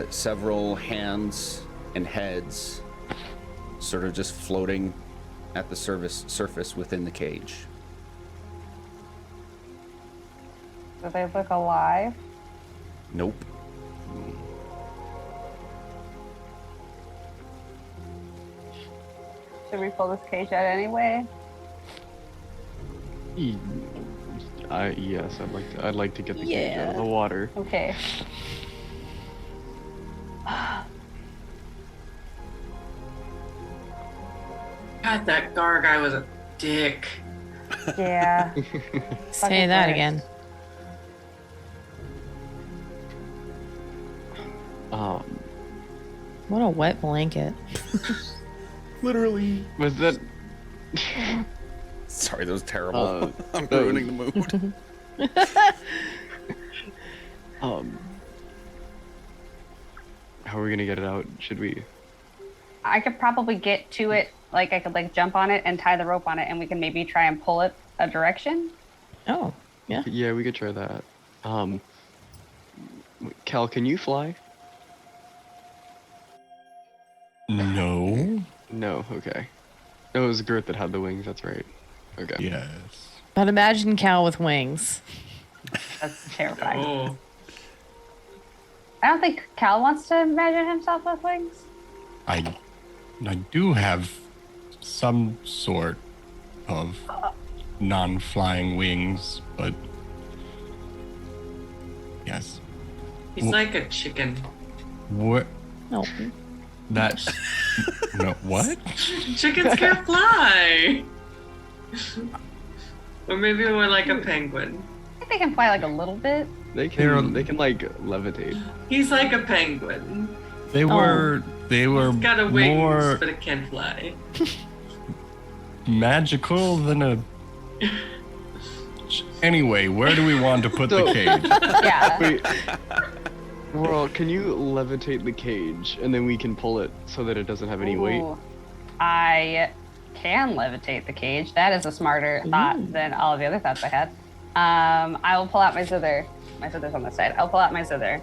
several hands and heads sort of just floating at the surface within the cage. Do they look alive? Nope. Should we pull this cage out anyway? Yes, I'd like to get the cage out of the water. Okay. God, that Gar guy was a dick. Yeah. Say that worse. again. What a wet blanket. Literally. Was that? Sorry, that was terrible. I'm ruining the mood. How are we gonna get it out? Should we? I could probably get to it. Like I could like jump on it and tie the rope on it, and we can maybe try and pull it a direction. Oh, yeah. Yeah, we could try that. Cal, can you fly? No. No. Okay. It was Gert that had the wings. That's right. Okay. Yes. But imagine Cal with wings. That's terrifying. Oh. I don't think Cal wants to imagine himself with wings. I do have some sort of non-flying wings, but yes. He's like a chicken. What? No. That? No. What? Chickens can't fly. Or maybe we're like a penguin. I think they can fly like a little bit. They can like levitate. He's like a penguin. They were It's got a wings, more but it can fly. magical than a. Anyway, where do we want to put the So- cage? Yeah. Wait. Well, can you levitate the cage and then we can pull it so that it doesn't have any weight? Ooh, I can levitate the cage. That is a smarter thought than all of the other thoughts I had. I will pull out my zither. My zither's on this side. I'll pull out my zither,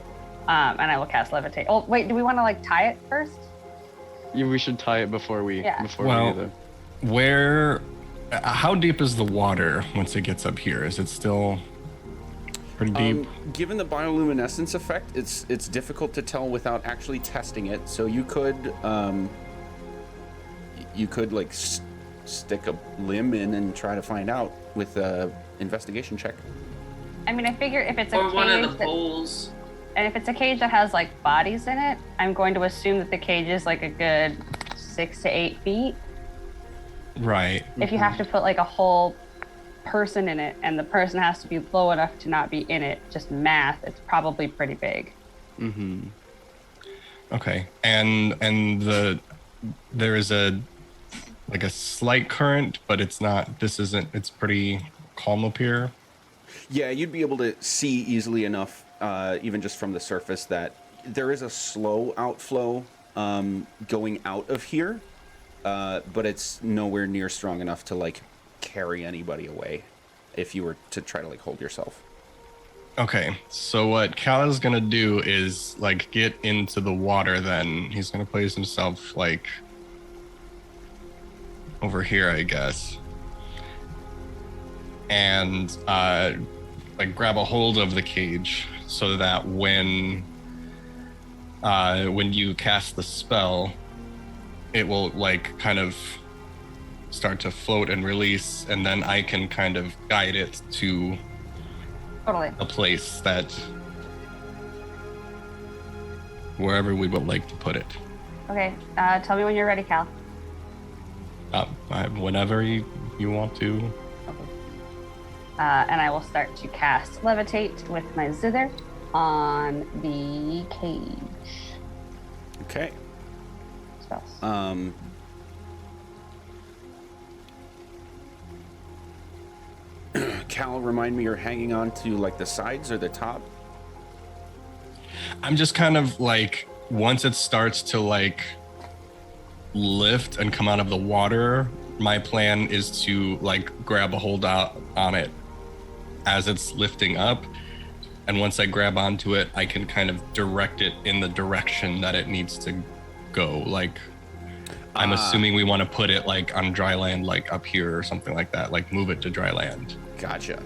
and I will cast levitate. Oh, wait, do we want to like tie it first? Yeah, we should tie it before we Yeah. before Well, we do that. Where? How deep is the water once it gets up here? Is it still pretty deep? Given the bioluminescence effect, it's difficult to tell without actually testing it. So you could like stick a limb in and try to find out with a investigation check. I mean, I figure if it's a Or cage one of the that, poles. and if it's a cage that has like bodies in it, I'm going to assume that the cage is like a good 6 to 8 feet. Right. If you have to put like a whole person in it, and the person has to be low enough to not be in it, just math, it's probably pretty big. Mm-hmm. Okay. And there is a slight current, but it's not. This isn't. It's pretty calm up here. Yeah, you'd be able to see easily enough, even just from the surface, that there is a slow outflow going out of here, but it's nowhere near strong enough to like carry anybody away if you were to try to like hold yourself. Okay. So what Cal is gonna do is like get into the water. Then he's gonna place himself like over here, I guess, and like grab a hold of the cage so that when you cast the spell, it will like kind of start to float and release, and then I can kind of guide it to Totally. a place that wherever we would like to put it. Okay, tell me when you're ready, Cal. Whenever you want to. And I will start to cast levitate with my zither on the cage Okay. spells. Cal, remind me, you're hanging on to like the sides or the top? I'm just kind of like, once it starts to like lift and come out of the water, my plan is to like grab a hold out on it as it's lifting up. And once I grab onto it, I can kind of direct it in the direction that it needs to go. Like, I'm assuming we want to put it like on dry land, like up here or something like that, like move it to dry land. Gotcha.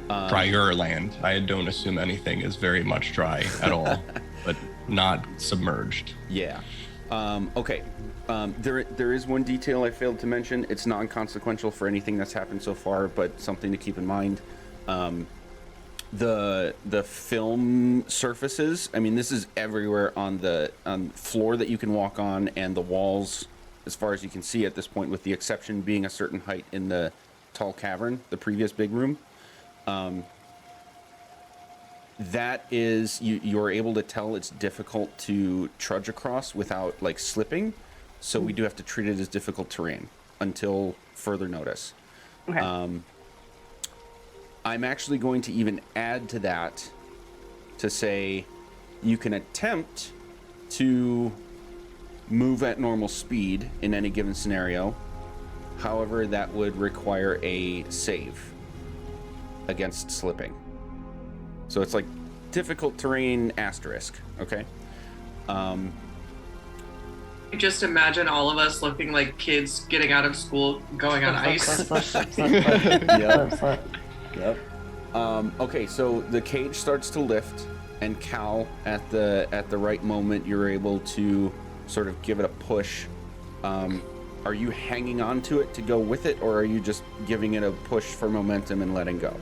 Drier land. I don't assume anything is very much dry at all, but not submerged. Yeah. Okay. There is one detail I failed to mention. It's non-consequential for anything that's happened so far, but something to keep in mind. The film surfaces. I mean, this is everywhere on the floor that you can walk on, and the walls, as far as you can see at this point, with the exception being a certain height in the tall cavern, the previous big room. That is, you're able to tell it's difficult to trudge across without like slipping, so we do have to treat it as difficult terrain until further notice. Okay. I'm actually going to even add to that to say you can attempt to move at normal speed in any given scenario. However, that would require a save against slipping. So it's like difficult terrain asterisk, okay? Just imagine all of us looking like kids getting out of school, going on ice. Yep. Okay, so the cage starts to lift, and Cal, at the right moment, you're able to sort of give it a push. Are you hanging on to it to go with it, or are you just giving it a push for momentum and letting go?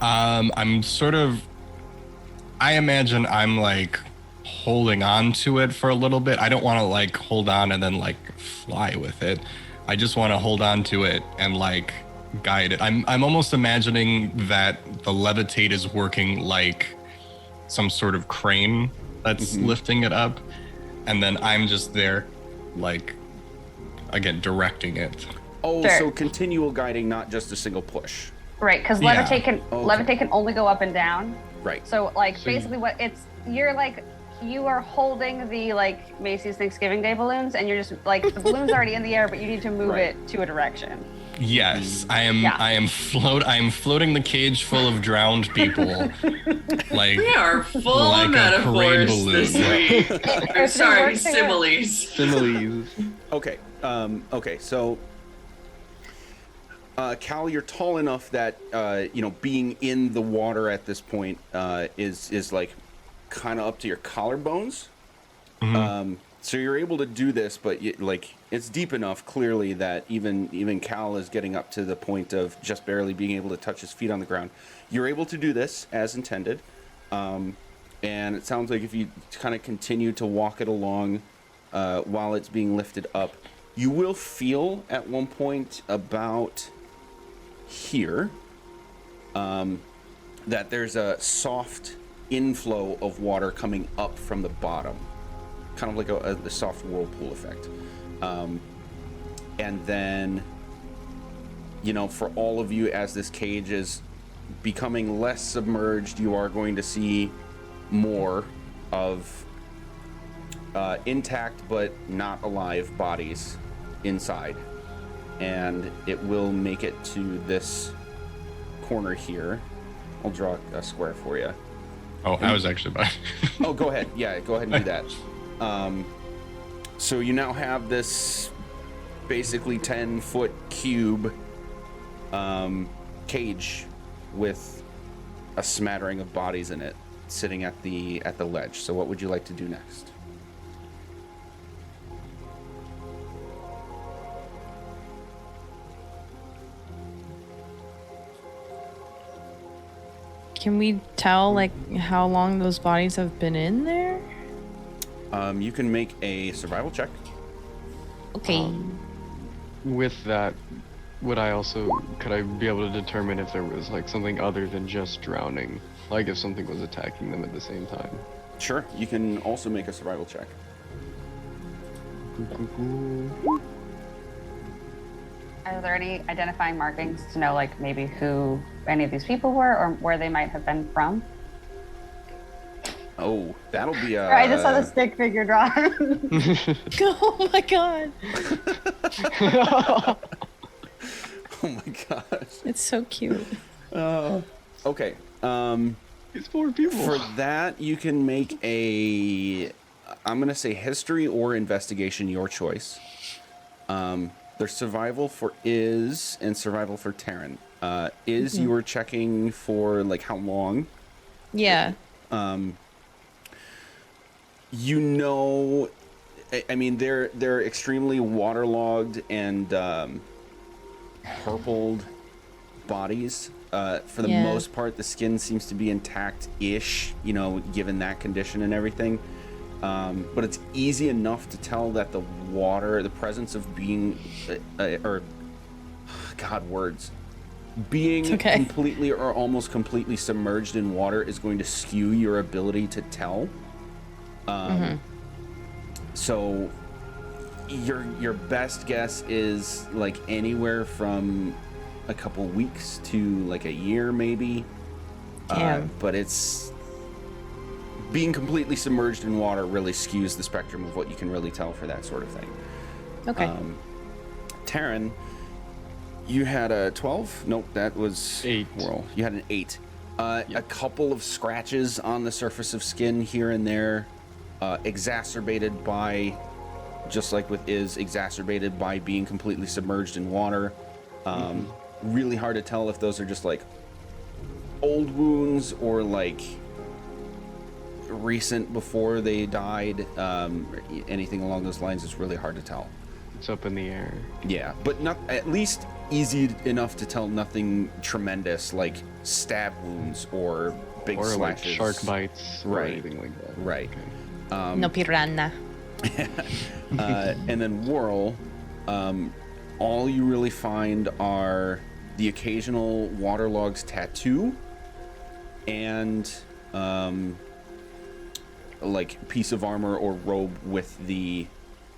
I'm sort of, I imagine I'm like holding on to it for a little bit. I don't want to like hold on and then like fly with it. I just want to hold on to it and like guide it. I'm almost imagining that the levitate is working like some sort of crane that's lifting it up, and then I'm just there, like, again, directing it. Oh, Sure. so continual guiding, not just a single push. Right, because Yeah. levitate can only go up and down. Right. So basically you are holding the Macy's Thanksgiving Day balloons, and you're just the balloon's already in the air, but you need to move Right. it to a direction. Yes, I am. Yeah. I am floating the cage full of drowned people, like We are full like of a parade metaphors this balloon. week. If Or it sorry, works, then it similes. Similes. Okay. Okay. So, Cal, you're tall enough that being in the water at this point is like kind of up to your collarbones. So you're able to do this, but it's deep enough clearly that even Cal is getting up to the point of just barely being able to touch his feet on the ground. You're able to do this as intended, and it sounds like if you kind of continue to walk it along while it's being lifted up, you will feel at one point about here that there's a soft inflow of water coming up from the bottom, kind of like a soft whirlpool effect. And then, for all of you, as this cage is becoming less submerged, you are going to see more of intact but not alive bodies inside. And it will make it to this corner here. I'll draw a square for you. Oh, I was actually about. Oh, go ahead. Yeah, go ahead and do that. So you now have this basically 10-foot cube cage with a smattering of bodies in it sitting at the ledge. So what would you like to do next? Can we tell how long those bodies have been in there? You can make a survival check. Okay. With that, could I be able to determine if there was something other than just drowning? Like if something was attacking them at the same time? Sure. You can also make a survival check. Are there any identifying markings to know maybe who any of these people were or where they might have been from? Oh, that'll be a... I just saw the stick figure drawn. Oh my god. Oh my gosh. It's so cute. Okay. It's 4 people. For that, you can make I'm going to say history or investigation, your choice. There's survival for Iz and survival for Taryn. Iz, you were checking for how long? Yeah. I mean, they're extremely waterlogged and purpled bodies. For the most part, the skin seems to be intact-ish, given that condition and everything. But it's easy enough to tell that the water, the presence of being, being completely or almost completely submerged in water is going to skew your ability to tell. So your best guess is anywhere from a couple weeks to a year maybe. Damn. But it's being completely submerged in water really skews the spectrum of what you can really tell for that sort of thing. Okay. Taryn, you had a 12? Nope, that was 8. Whirl. You had an 8. A couple of scratches on the surface of skin here and there, exacerbated by, just like with Iz, exacerbated by being completely submerged in water. Really hard to tell if those are just old wounds or recent before they died. Anything along those lines is really hard to tell. It's up in the air. Yeah, but not at least easy enough to tell nothing tremendous like stab wounds or big Or slashes. shark bites or Right. anything like that. Right. Okay. No piranha. And then Whirl, all you really find are the occasional waterlogged tattoo and like piece of armor or robe with the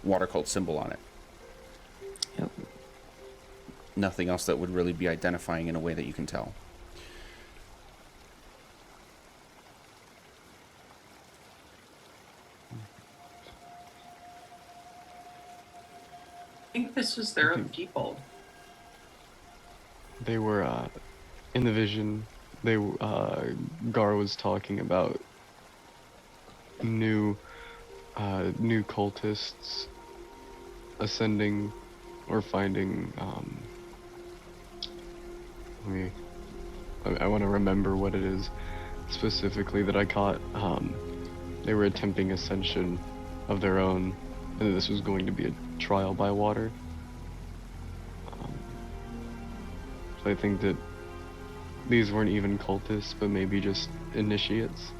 water cult symbol on it. Yep. Nothing else that would really be identifying in a way that you can tell. I think this was their own people. They were in the vision. Gar was talking about new cultists ascending or finding. I want to remember what it is specifically that I caught. They were attempting ascension of their own, and this was going to be a trial by water. So I think that these weren't even cultists, but maybe just initiates.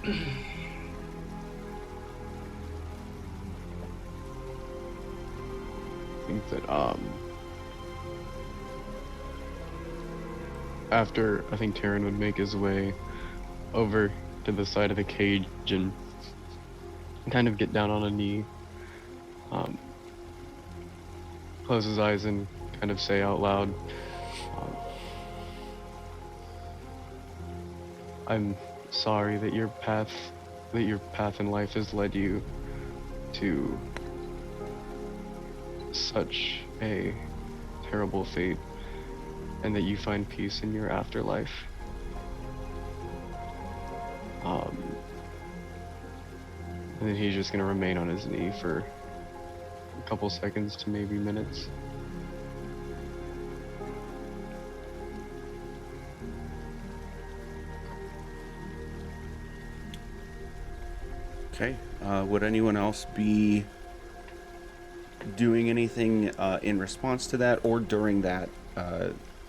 I think that after I think Taryn would make his way over to the side of the cage and kind of get down on a knee, close his eyes and kind of say out loud, I'm sorry that your path in life has led you to such a terrible fate, and that you find peace in your afterlife. And then he's just gonna remain on his knee for a couple seconds to maybe minutes. Okay. Would anyone else be doing anything in response to that or during that,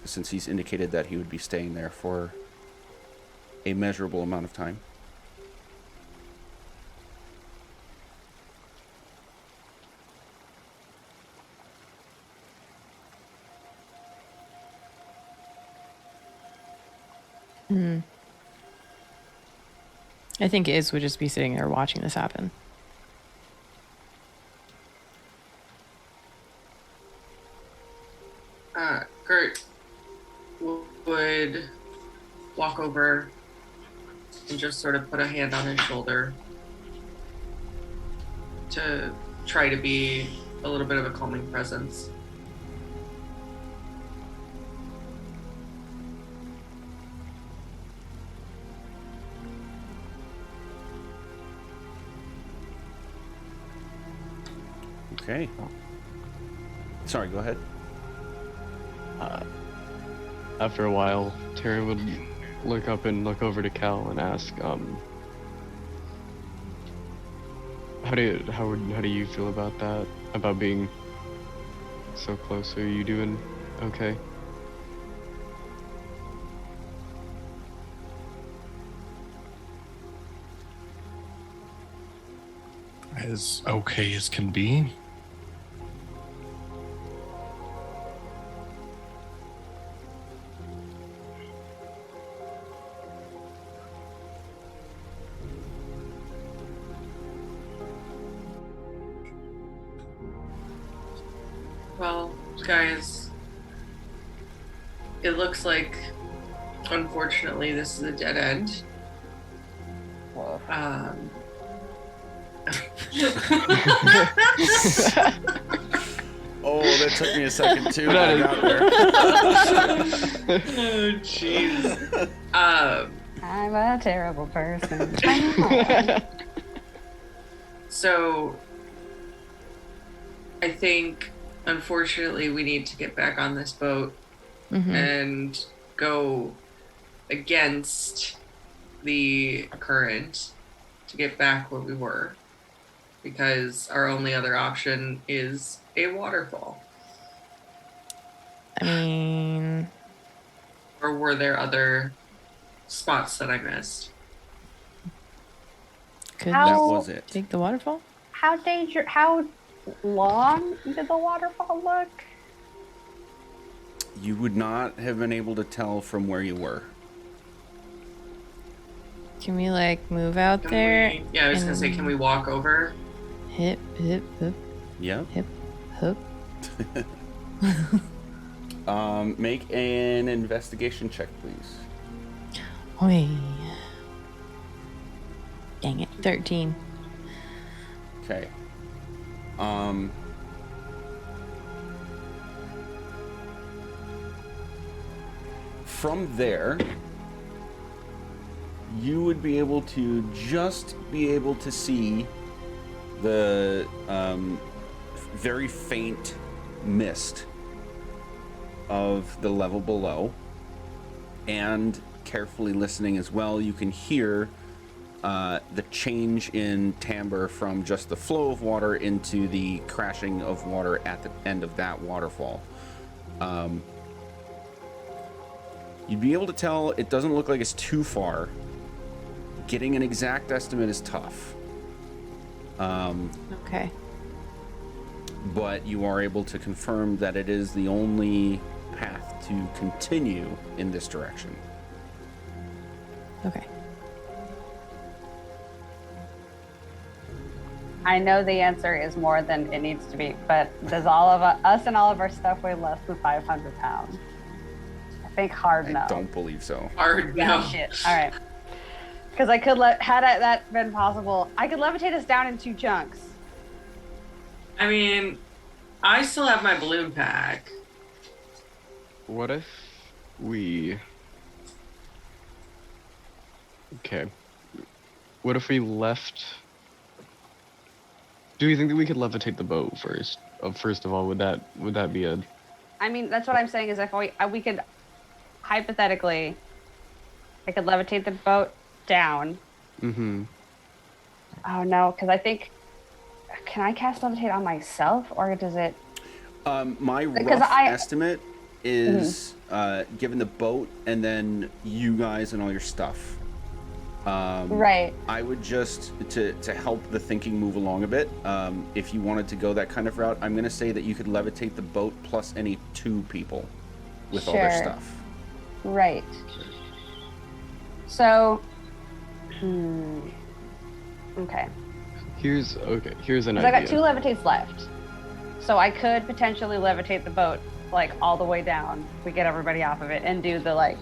since he's indicated that he would be staying there for a measurable amount of time? I think Iz would just be sitting there watching this happen. Gert would walk over and just sort of put a hand on his shoulder to try to be a little bit of a calming presence. Okay. Sorry, go ahead. After a while, Terry would look up and look over to Cal and ask, how do you feel about that? About being so close? Are you doing okay? As okay as can be. Well, guys, it looks like, unfortunately, this is a dead end. Oh, that took me a second too. But I got there. Oh, jeez. I'm a terrible person. I know. So, I think, unfortunately, we need to get back on this boat and go against the current to get back where we were, because our only other option is a waterfall. I mean, Or were there other spots that I missed? could That How- was it. take the waterfall? How long did the waterfall look? You would not have been able to tell from where you were. Can we like move out Can there? we, yeah, I was gonna say, can we walk over? Hip, hip, hip, Yep. hip, hip. Make an investigation check, please. Oi. Dang it. 13. Okay. From there, you would be able to see the very faint mist of the level below, and carefully listening as well, you can hear the change in timbre from just the flow of water into the crashing of water at the end of that waterfall. You'd be able to tell it doesn't look like it's too far. Getting an exact estimate is tough. Okay. But you are able to confirm that it is the only path to continue in this direction. Okay. I know the answer is more than it needs to be, but does all of us and all of our stuff weigh less than 500 pounds? I think hard no. I don't believe so. Hard Yeah, no. shit. All right. Because I could that been possible, I could levitate us down in 2 chunks. I mean, I still have my balloon pack. What if we... Okay. What if we left... Do you think that we could levitate the boat first? First of all, would that be a... I mean, that's what I'm saying is if we could, hypothetically, I could levitate the boat down. Mm-hmm. Oh no, because I think, can I cast levitate on myself, or does it? My Because rough estimate is given the boat and then you guys and all your stuff. Right. I would just, to help the thinking move along a bit, if you wanted to go that kind of route, I'm going to say that you could levitate the boat plus any 2 people with all their Sure. stuff. Right. So, okay. Here's an Because idea. I got 2 levitates left, so I could potentially levitate the boat like all the way down. We get everybody off of it and do the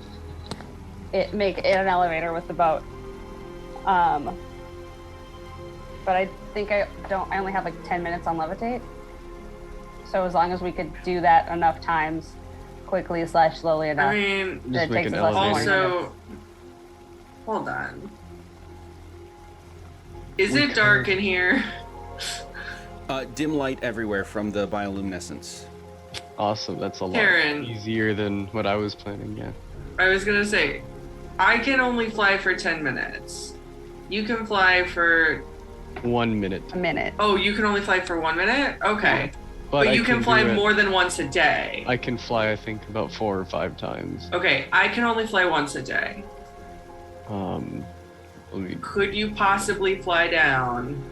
make it an elevator with the boat. But I think I only have like 10 minutes on levitate. So as long as we could do that enough times, quickly / slowly enough, I mean, that Just make takes an us less than 20 elevator. minutes. also, hold on. Is We it dark in here? Dim light everywhere from the bioluminescence. Awesome, that's a lot Karen. easier than what I was planning, yeah. I was gonna say, I can only fly for 10 minutes. You can fly for... 1 minute. A minute. Oh, you can only fly for 1 minute? Okay. But I you can do fly it- more than once a day. I can fly, I think, about 4 or 5 times. Okay, I can only fly once a day. Let me... Could you possibly fly down?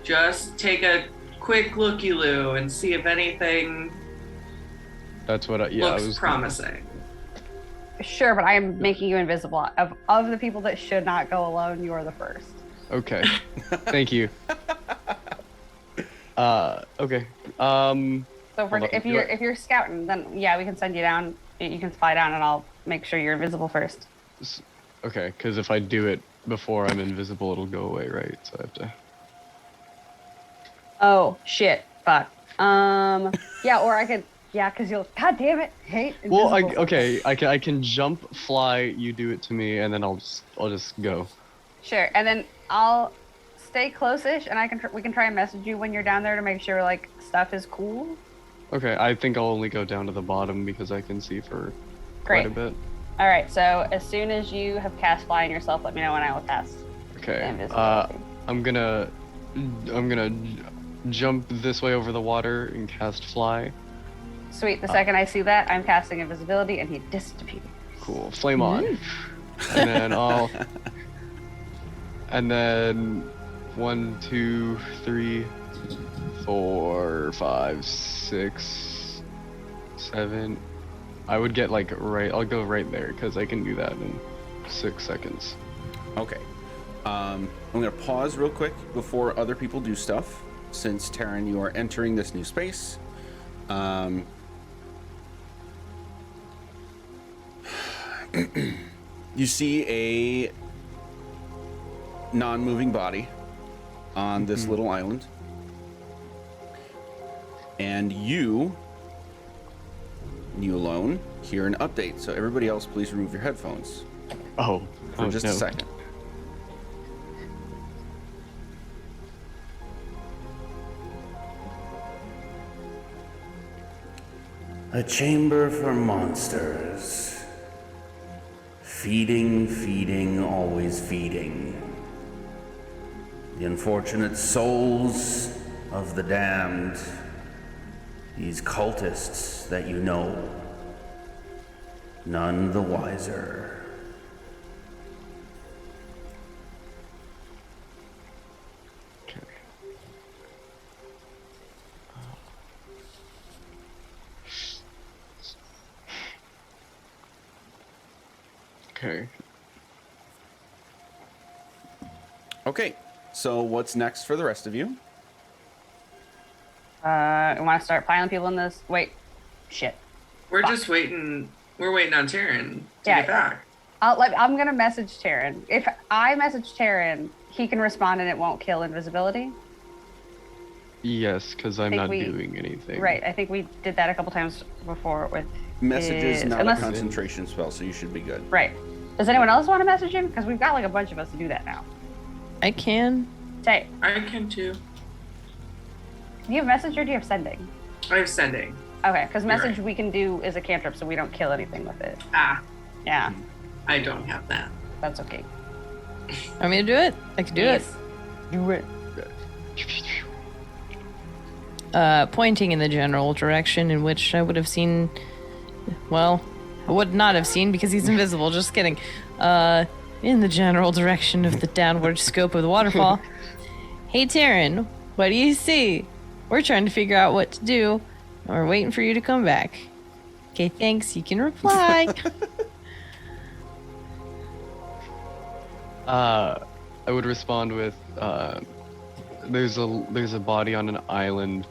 Just take a quick looky-loo and see if anything That's what I... Yeah, looks I was... promising. Sure, but I am making you invisible. Of the people that should not go alone, you are the first. Okay. Thank you. Okay. So Hold on, if you're scouting, then yeah, we can send you down. You can fly down, and I'll make sure you're invisible first. Okay, because if I do it before I'm invisible, it'll go away, right? So I have to... Oh shit! Fuck. Yeah, or I could. Yeah, because you'll. God damn it! Hate. Well, invisible. okay, I can jump, fly, you do it to me, and then I'll just go. Sure, and then I'll stay close-ish, and we can try and message you when you're down there to make sure like stuff is cool. Okay, I think I'll only go down to the bottom because I can see for Great. quite a bit. All right. So as soon as you have cast flying yourself, let me know, and I will cast Okay. invisibility. I'm gonna jump this way over the water and cast fly. Sweet. The second I see that, I'm casting invisibility, and he disappears. Cool. Flame on. And then I'll. And then 1, 2, 3, 4, 5, 6, 7, I would get like right. I'll go right there because I can do that in 6 seconds. Okay. I'm gonna pause real quick before other people do stuff, since Taryn, you are entering this new space. You see a non-moving body on this little island, and you alone hear an update. So everybody else, please remove your headphones Oh, for just no. a second. A chamber for monsters. Feeding, feeding, always feeding. The unfortunate souls of the damned. These cultists that you know. None the wiser. Okay. Okay. Okay, so what's next for the rest of you? We want to start piling people in this. Wait, shit. We're just waiting. We're waiting on Taryn to Yeah. get back. I'm gonna message Taryn. If I message Taryn, he can respond and it won't kill invisibility. Yes, because I'm Think not we- doing anything. Right. I think we did that a couple times before with Message is not unless- a concentration spell, so you should be good. Right. Does anyone else want to message him? Because we've got like a bunch of us to do that now. I can. Say, I can too. do you have message or do you have sending? I'm sending. Okay, because You're message right. we can do is a cantrip, so we don't kill anything with it. Ah, Yeah, I don't have that. that's okay. Want me to do it? I can do Yes. Do it. it. Pointing in the general direction in which I would have seen. Well, I would not have seen because he's invisible. Just kidding. In the general direction of the downward scope of the waterfall. Hey, Taryn, what do you see? We're trying to figure out what to do. And we're waiting for you to come back. Okay, thanks. You can reply. I would respond with, there's a body on an island,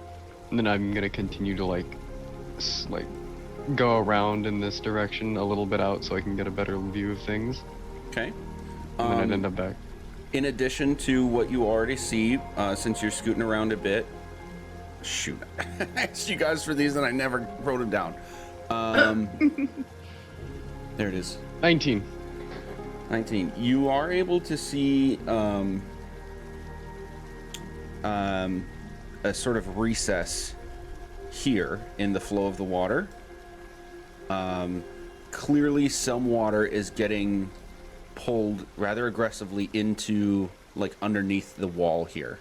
and then I'm gonna continue to like go around in this direction a little bit out so I can get a better view of things, Okay. and then I'd end up back. In addition to what you already see, since you're scooting around a bit, shoot, I asked you guys for these and I never wrote them down. There it is. 19. 19. You are able to see a sort of recess here in the flow of the water. Clearly some water is getting pulled rather aggressively into like underneath the wall here.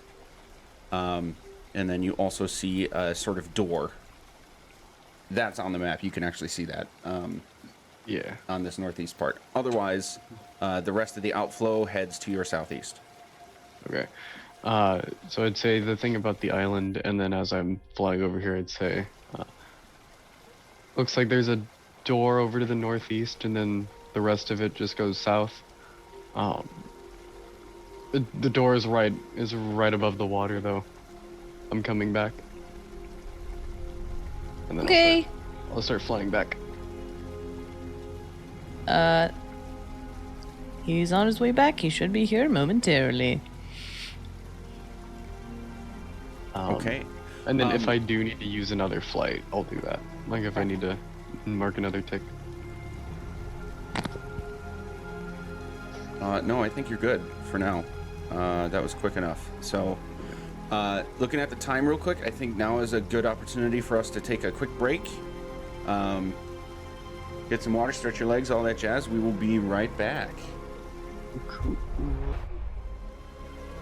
And then you also see a sort of door. That's on the map. You can actually see that. Yeah. On this northeast part. Otherwise, the rest of the outflow heads to your southeast. Okay. So I'd say the thing about the island, and then as I'm flying over here, I'd say, looks like there's a door over to the northeast, and then the rest of it just goes south. The door is right above the water, though. I'm coming back. And then Okay. I'll start flying back. He's on his way back. He should be here momentarily. Okay. And then if I do need to use another flight, I'll do that. Like if I need to mark another tick. No, I think you're good for now. That was quick enough. So, looking at the time real quick, I think now is a good opportunity for us to take a quick break. Get some water, stretch your legs, all that jazz. We will be right back.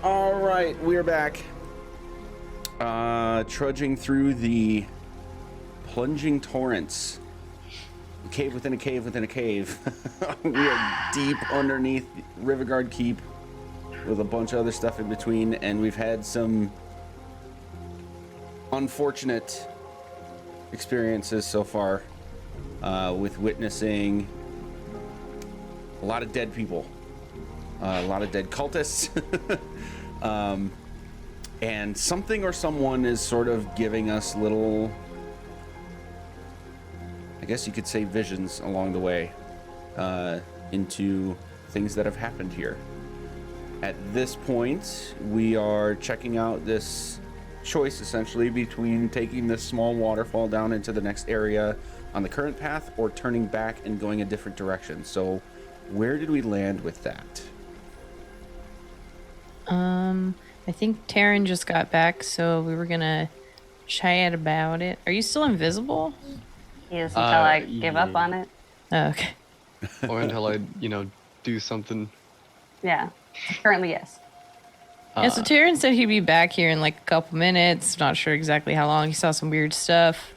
All right, we're back. Trudging through the plunging torrents. Cave within a cave within a cave. We are deep underneath Riverguard Keep with a bunch of other stuff in between, and we've had some unfortunate experiences so far. with witnessing a lot of dead people, a lot of dead cultists, and something or someone is sort of giving us little, I guess you could say, visions along the way into things that have happened here. At this point, we are checking out this choice essentially between taking this small waterfall down into the next area on the current path or turning back and going a different direction. So where did we land with that? I think Taryn just got back, so we were gonna chat about it. Are you still invisible? He is until I give up on it. Oh, okay. Or until I, do something. Yeah. Currently, yes. Yeah, so Taryn said he'd be back here in like a couple minutes. Not sure exactly how long. He saw some weird stuff.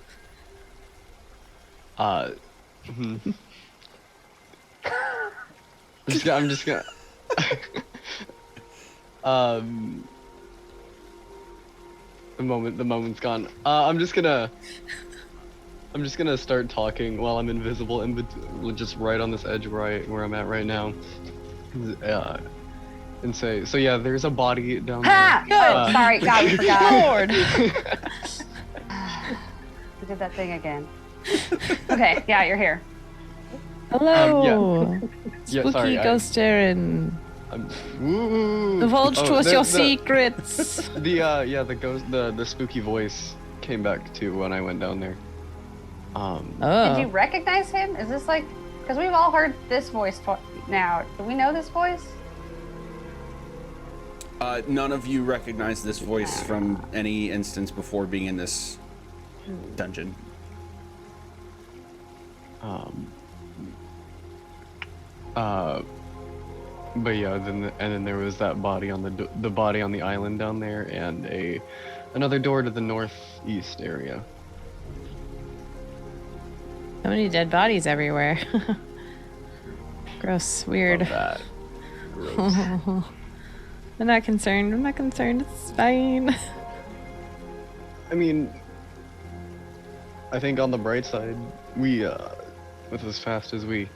I'm just gonna. The moment's gone. I'm just gonna start talking while I'm invisible and just right on this edge where I'm at right now. And say, so yeah, there's a body down there. Oh, sorry, God, we forgot. Lord. We did that thing again. Okay, yeah, you're here. Hello. Yeah, Spooky sorry, ghost Taryn. Woo! Divulge to us your the secrets. the ghost, the spooky voice came back too when I went down there. Did you recognize him? Is this like, because we've all heard this voice now. Do we know this voice? None of you recognize this voice from any instance before being in this dungeon. But yeah, then there was that body on the body on the island down there, and another door to the northeast area. So many dead bodies everywhere. Gross. Weird. Love that. Gross. I'm not concerned. It's fine. I mean, I think on the bright side, we, with as fast as we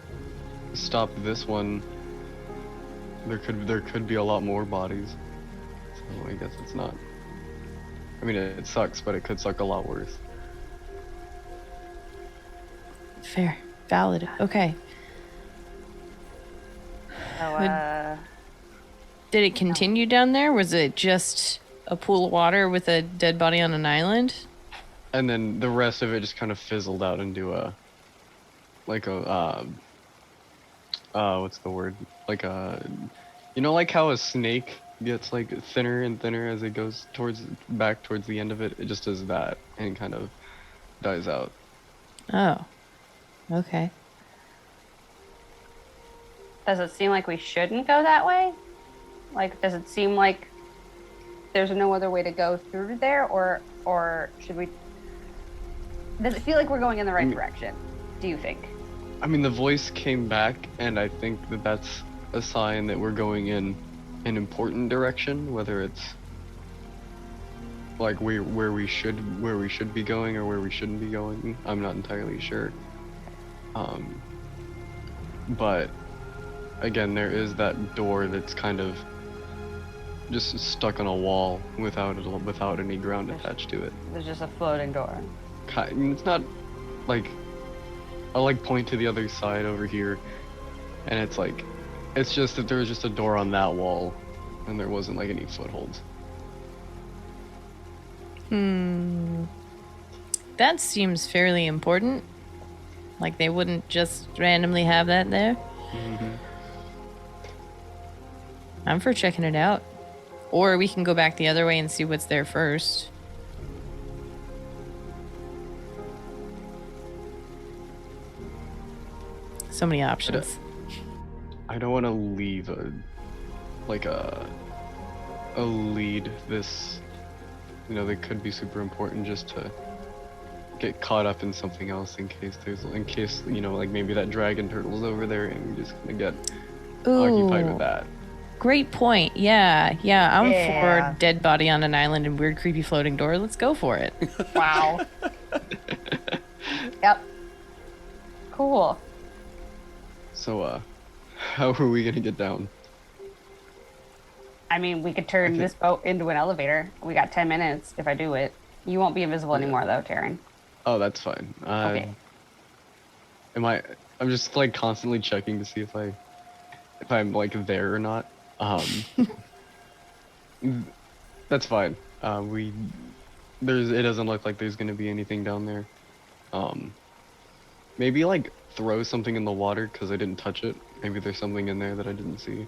stopped this one, there could be a lot more bodies. So I guess it's not. I mean, it sucks, but it could suck a lot worse. Fair. Valid. Okay. So, Did it continue down there? Was it just a pool of water with a dead body on an island? And then the rest of it just kind of fizzled out into what's the word? Like like how a snake gets like thinner and thinner as it goes towards the end of it. It just does that and kind of dies out. Oh. Okay. does it seem like we shouldn't go that way? Like, does it seem like there's no other way to go through there, or should we? Does it feel like we're going in the right direction? Do you think? I mean, the voice came back, and I think that that's a sign that we're going in an important direction, whether it's like where we should be going or where we shouldn't be going. I'm not entirely sure. But again, there is that door that's kind of just stuck on a wall without any ground attached to it. There's just a floating door. I mean, it's not like I'll like point to the other side over here, and it's just that there was just a door on that wall, and there wasn't like any footholds. That seems fairly important. Like they wouldn't just randomly have that there. Mm-hmm. I'm for checking it out. Or we can go back the other way and see what's there first. So many options. I don't want to leave a lead this, that could be super important just to get caught up in something else in case like maybe that dragon turtle's over there and we just gonna get occupied with that. Great point. Yeah, I'm for dead body on an island and weird creepy floating door. Let's go for it. Wow. Yep. cool. So, how are we gonna get down? I mean, we could turn this boat into an elevator. We got 10 minutes if I do it. You won't be invisible anymore, though, Taryn. Oh, that's fine. Okay. I'm just like constantly checking to see if I'm like there or not. That's fine. It doesn't look like there's gonna be anything down there. Maybe like throw something in the water because I didn't touch it. Maybe there's something in there that I didn't see.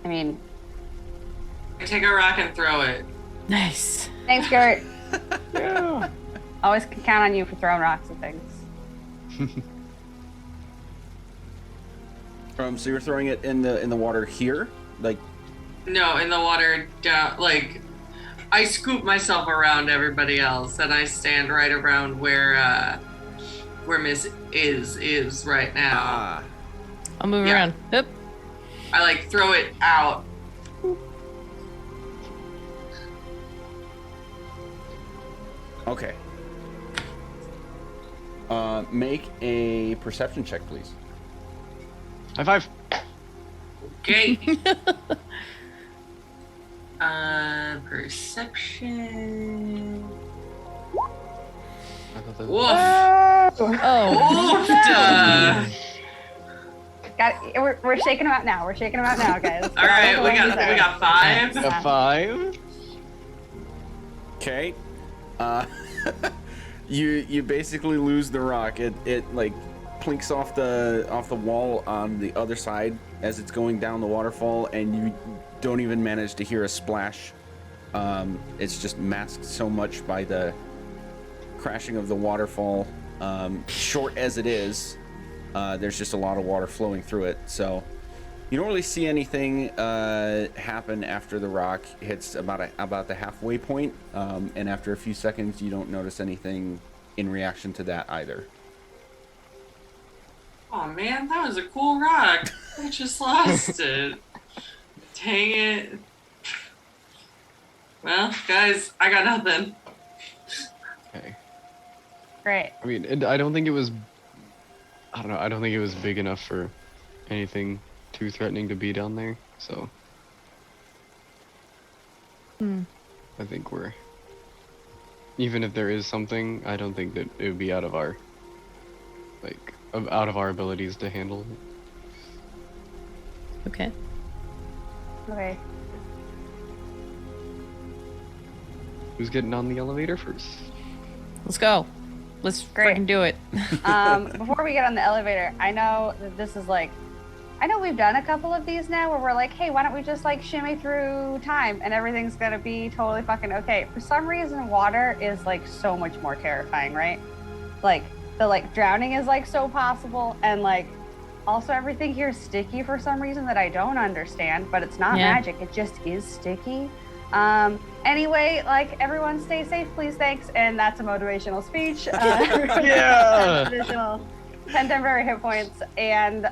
I mean, I take a rock and throw it. Nice. thanks, Gert. Yeah. Always can count on you for throwing rocks and things. So you're throwing it in the water here, like. No, in the water down. Like, I scoop myself around everybody else, and I stand right around where Miss is right now. Ah. I'll move Yeah. around. Yep. I like throw it out. Okay. Make a perception check, please. High five. Okay. Perception. I thought that Woof. Oh. Oofda. We're shaking them out now. We're shaking them out now, guys. All right, we got 5. A 5. Okay. You basically lose the rock. It like plinks off the wall on the other side as it's going down the waterfall, and you don't even manage to hear a splash. It's just masked so much by the crashing of the waterfall. Short as it is, there's just a lot of water flowing through it. So you don't really see anything happen after the rock hits about the halfway point, and after a few seconds, you don't notice anything in reaction to that either. Oh man, that was a cool rock. I just lost it. Dang it. Well, guys, I got nothing. Okay. Great. I mean, I don't think it was. I don't know. I don't think it was big enough for anything too threatening to be down there. So. I think we're. Even if there is something, I don't think that it would be out of our. Out of our abilities to handle it. Okay. Okay. Who's getting on the elevator first? Let's go. Let's Great. freaking do it. Before we get on the elevator, I know that this is like, I know we've done a couple of these now where we're like, hey, why don't we just like shimmy through time and everything's gonna be totally fucking okay. For some reason, water is like so much more terrifying, right? Like the like drowning is like so possible, and like also everything here is sticky for some reason that I don't understand, but it's not Yeah. magic, it just is sticky. Anyway, like everyone stay safe, please, thanks, and that's a motivational speech. Yeah. Additional 10 temporary hit points and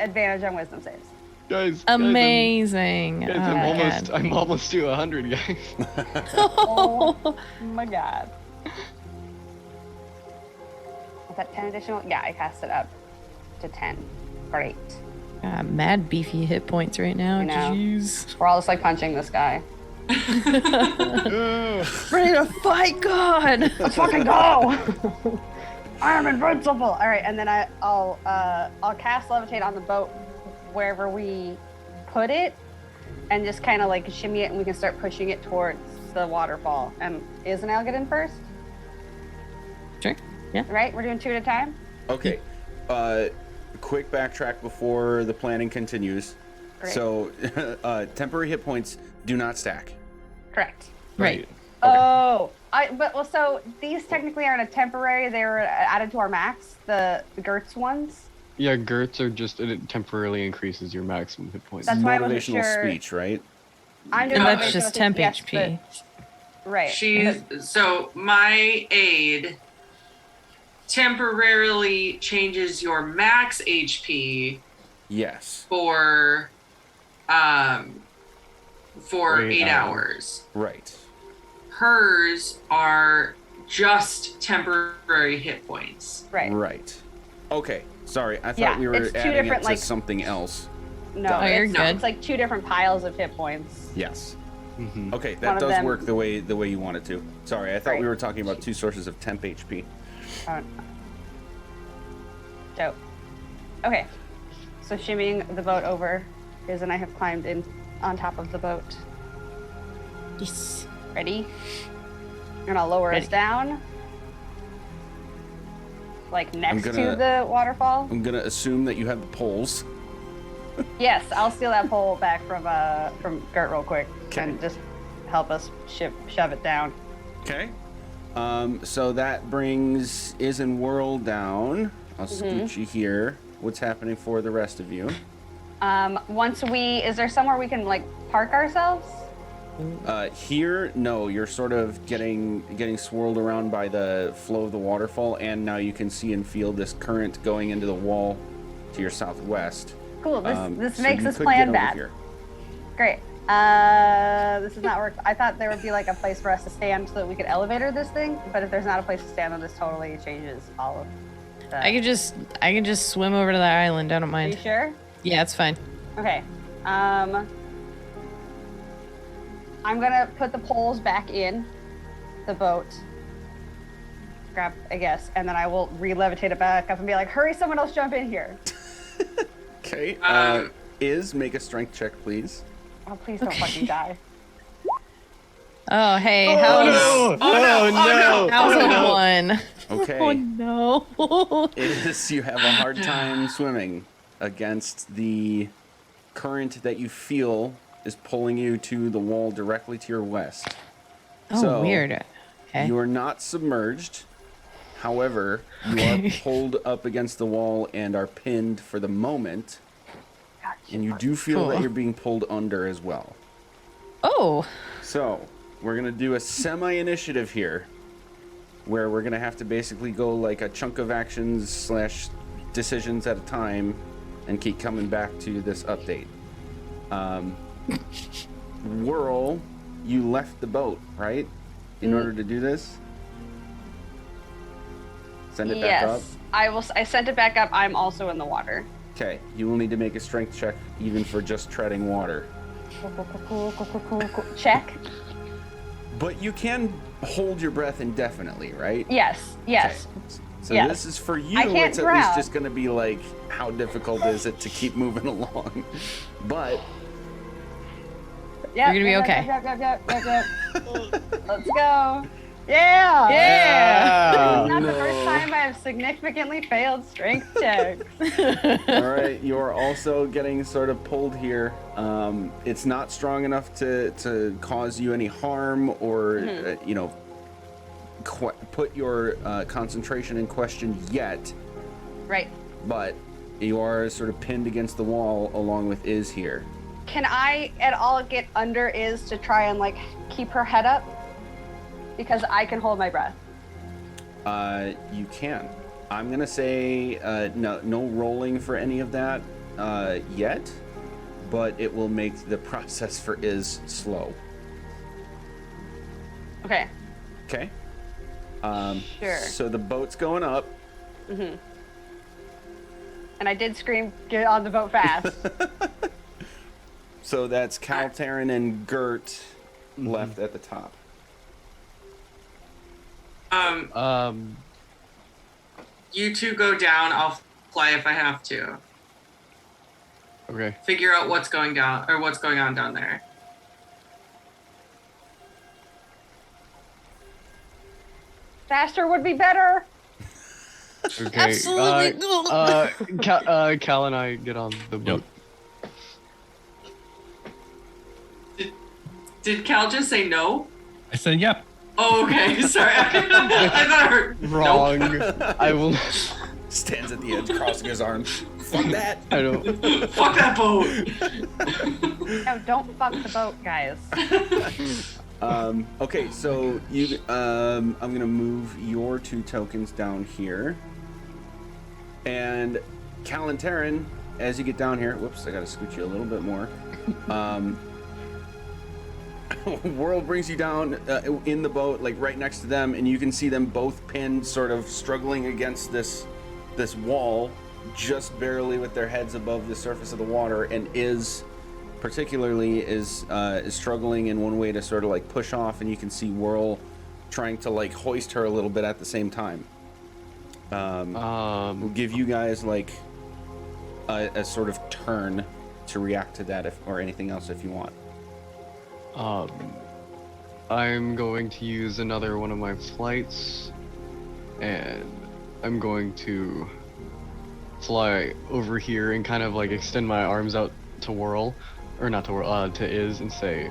advantage on wisdom saves. Guys. Amazing. Guys, Oh, God. I'm almost to 100, guys. Oh my god. Is that 10 additional? Yeah, I cast it up to 10. Great. Got mad beefy hit points right now. I know. Jeez. We're all just like punching this guy. Ready to fight God. Let's fucking go! I am invincible. All right, and then I'll cast levitate on the boat wherever we put it, and just kind of like shimmy it, and we can start pushing it towards the waterfall. And is Nell get in first? Sure. Yeah. Right, we're doing 2 at a time. Okay. Quick backtrack before the planning continues. Great. So, temporary hit points do not stack. Correct. Right. Oh, so these technically aren't a temporary. They were added to our max, the Gertz ones. Yeah, Gertz are just, it temporarily increases your maximum hit points. That's why I wasn't Motivational sure. speech, right? I'm doing No, That's motivational just speech, temp yes, HP. but- right. So my aid temporarily changes your max HP Yes. for 8 8 hours. Right. hers are just temporary hit points. Right. Right. Okay. Sorry, I thought Yeah, we were it's two adding it different, to like- something else. No, Got it. it's, You're good. it's like 2 different piles of hit points. Yes. Mhm. Okay, One that of does them- work the way you want it to. Sorry, I thought we Right. were talking about 2 sources of temp HP. Dope. Okay. So shimmying the boat over, Iz and I have climbed in on top of the boat. Yes. Ready? You're gonna lower Ready. us down. Like next gonna- to the waterfall? I'm gonna assume that you have the poles. Yes, I'll steal that pole back from Gert real quick and just help us shove it down. Okay. So that brings Is and Whirl down. I'll scoot you here. What's happening for the rest of you? Is there somewhere we can like park ourselves? Here, no, you're sort of getting swirled around by the flow of the waterfall, and now you can see and feel this current going into the wall to your southwest. Cool. This So makes you us could plan get over bad. here. Great. This does not work. I thought there would be like a place for us to stand so that we could elevator this thing, but if there's not a place to stand, then this totally changes all of that. I could just swim over to that island. I don't Are you mind. sure? Yeah, it's fine. Okay. I'm gonna put the poles back in the boat. Grab, I guess, and then I will re-levitate it back up and be like, "Hurry! Someone else jump in here!" Okay. Is make a strength check, please. Oh, please don't fucking die. Oh, hey, Oh no! how's a one? Okay. Oh no. Is you have a hard time swimming against the current that you feel is pulling you to the wall directly to your west. Oh, So, weird. Okay. You are not submerged. However, you are pulled up against the wall and are pinned for the moment. And you do feel that Cool. you're being pulled under as well. Oh. So, we're going to do a semi-initiative here, where we're going to have to basically go like a chunk of actions / decisions at a time and keep coming back to this update. Whirl, you left the boat, right? In order to do this? Send it back up? Yes, I sent it back up. I'm also in the water. Okay, you will need to make a strength check even for just treading water. Cool. Check. But you can hold your breath indefinitely, right? Yes. Yes. Okay. So Yes. this is for you. I can't It's at least drown. just going to be like, how difficult is it to keep moving along? But Yep, You're gonna be yep, okay. Yep. Let's go. Yeah. Yeah. Not the first time I've significantly failed strength checks. all right, you're also getting sort of pulled here. It's not strong enough to cause you any harm or put your concentration in question yet. Right. But you are sort of pinned against the wall along with Iz here. Can I at all get under Iz to try and like keep her head up? Because I can hold my breath. You can. I'm gonna say no rolling for any of that yet, but it will make the process for Iz slow. Okay. Okay. Sure. So the boat's going up. And I did scream, "Get on the boat fast!" So that's Calterin and Gert left at the top. You two go down. I'll fly if I have to. Okay. Figure out what's going down or what's going on down there. Faster would be better. Okay. Absolutely. Cal and I get on the boat. Did Cal just say no? I said, yep. Oh, okay. Sorry. I thought I heard Wrong. Nope. I will. Stands at the edge, crossing his arms. Fuck that. I don't. Fuck that boat. No, don't fuck the boat, guys. Okay, so you, I'm gonna move your 2 tokens down here, and Cal and Terran, as you get down here. Whoops, I gotta scoot you a little bit more. Whirl brings you down in the boat, like right next to them, and you can see them both pinned, sort of struggling against this wall, just barely with their heads above the surface of the water, and is struggling in one way to sort of like push off, and you can see Whirl trying to like hoist her a little bit at the same time. We'll give you guys like a sort of turn to react to that, or anything else if you want. I'm going to use another one of my flights, and I'm going to fly over here and kind of like extend my arms out to Whirl, or not to Whirl, to Iz, and say,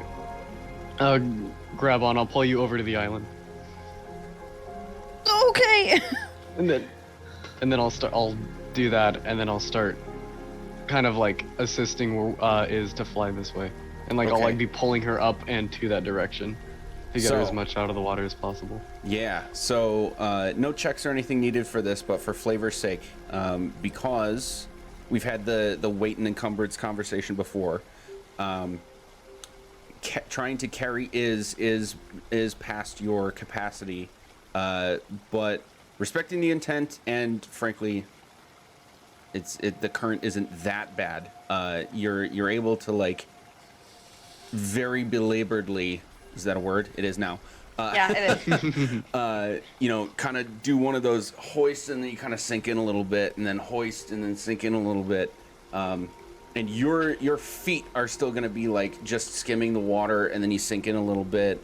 grab on, I'll pull you over to the island. Okay. And then I'll do that, and then I'll start kind of like assisting Iz to fly this way. And like I'll Okay. like be pulling her up and to that direction to get her So- as much out of the water as possible. Yeah, so no checks or anything needed for this, but for flavor's sake, because we've had the weight and encumbrance conversation before, trying to carry is past your capacity, but respecting the intent, and frankly, the current isn't that bad. You're able to like very belaboredly, is that a word? It is now. Yeah, it is. Kind of do one of those hoists, and then you kind of sink in a little bit, and then hoist, and then sink in a little bit. And your feet are still going to be like just skimming the water, and then you sink in a little bit,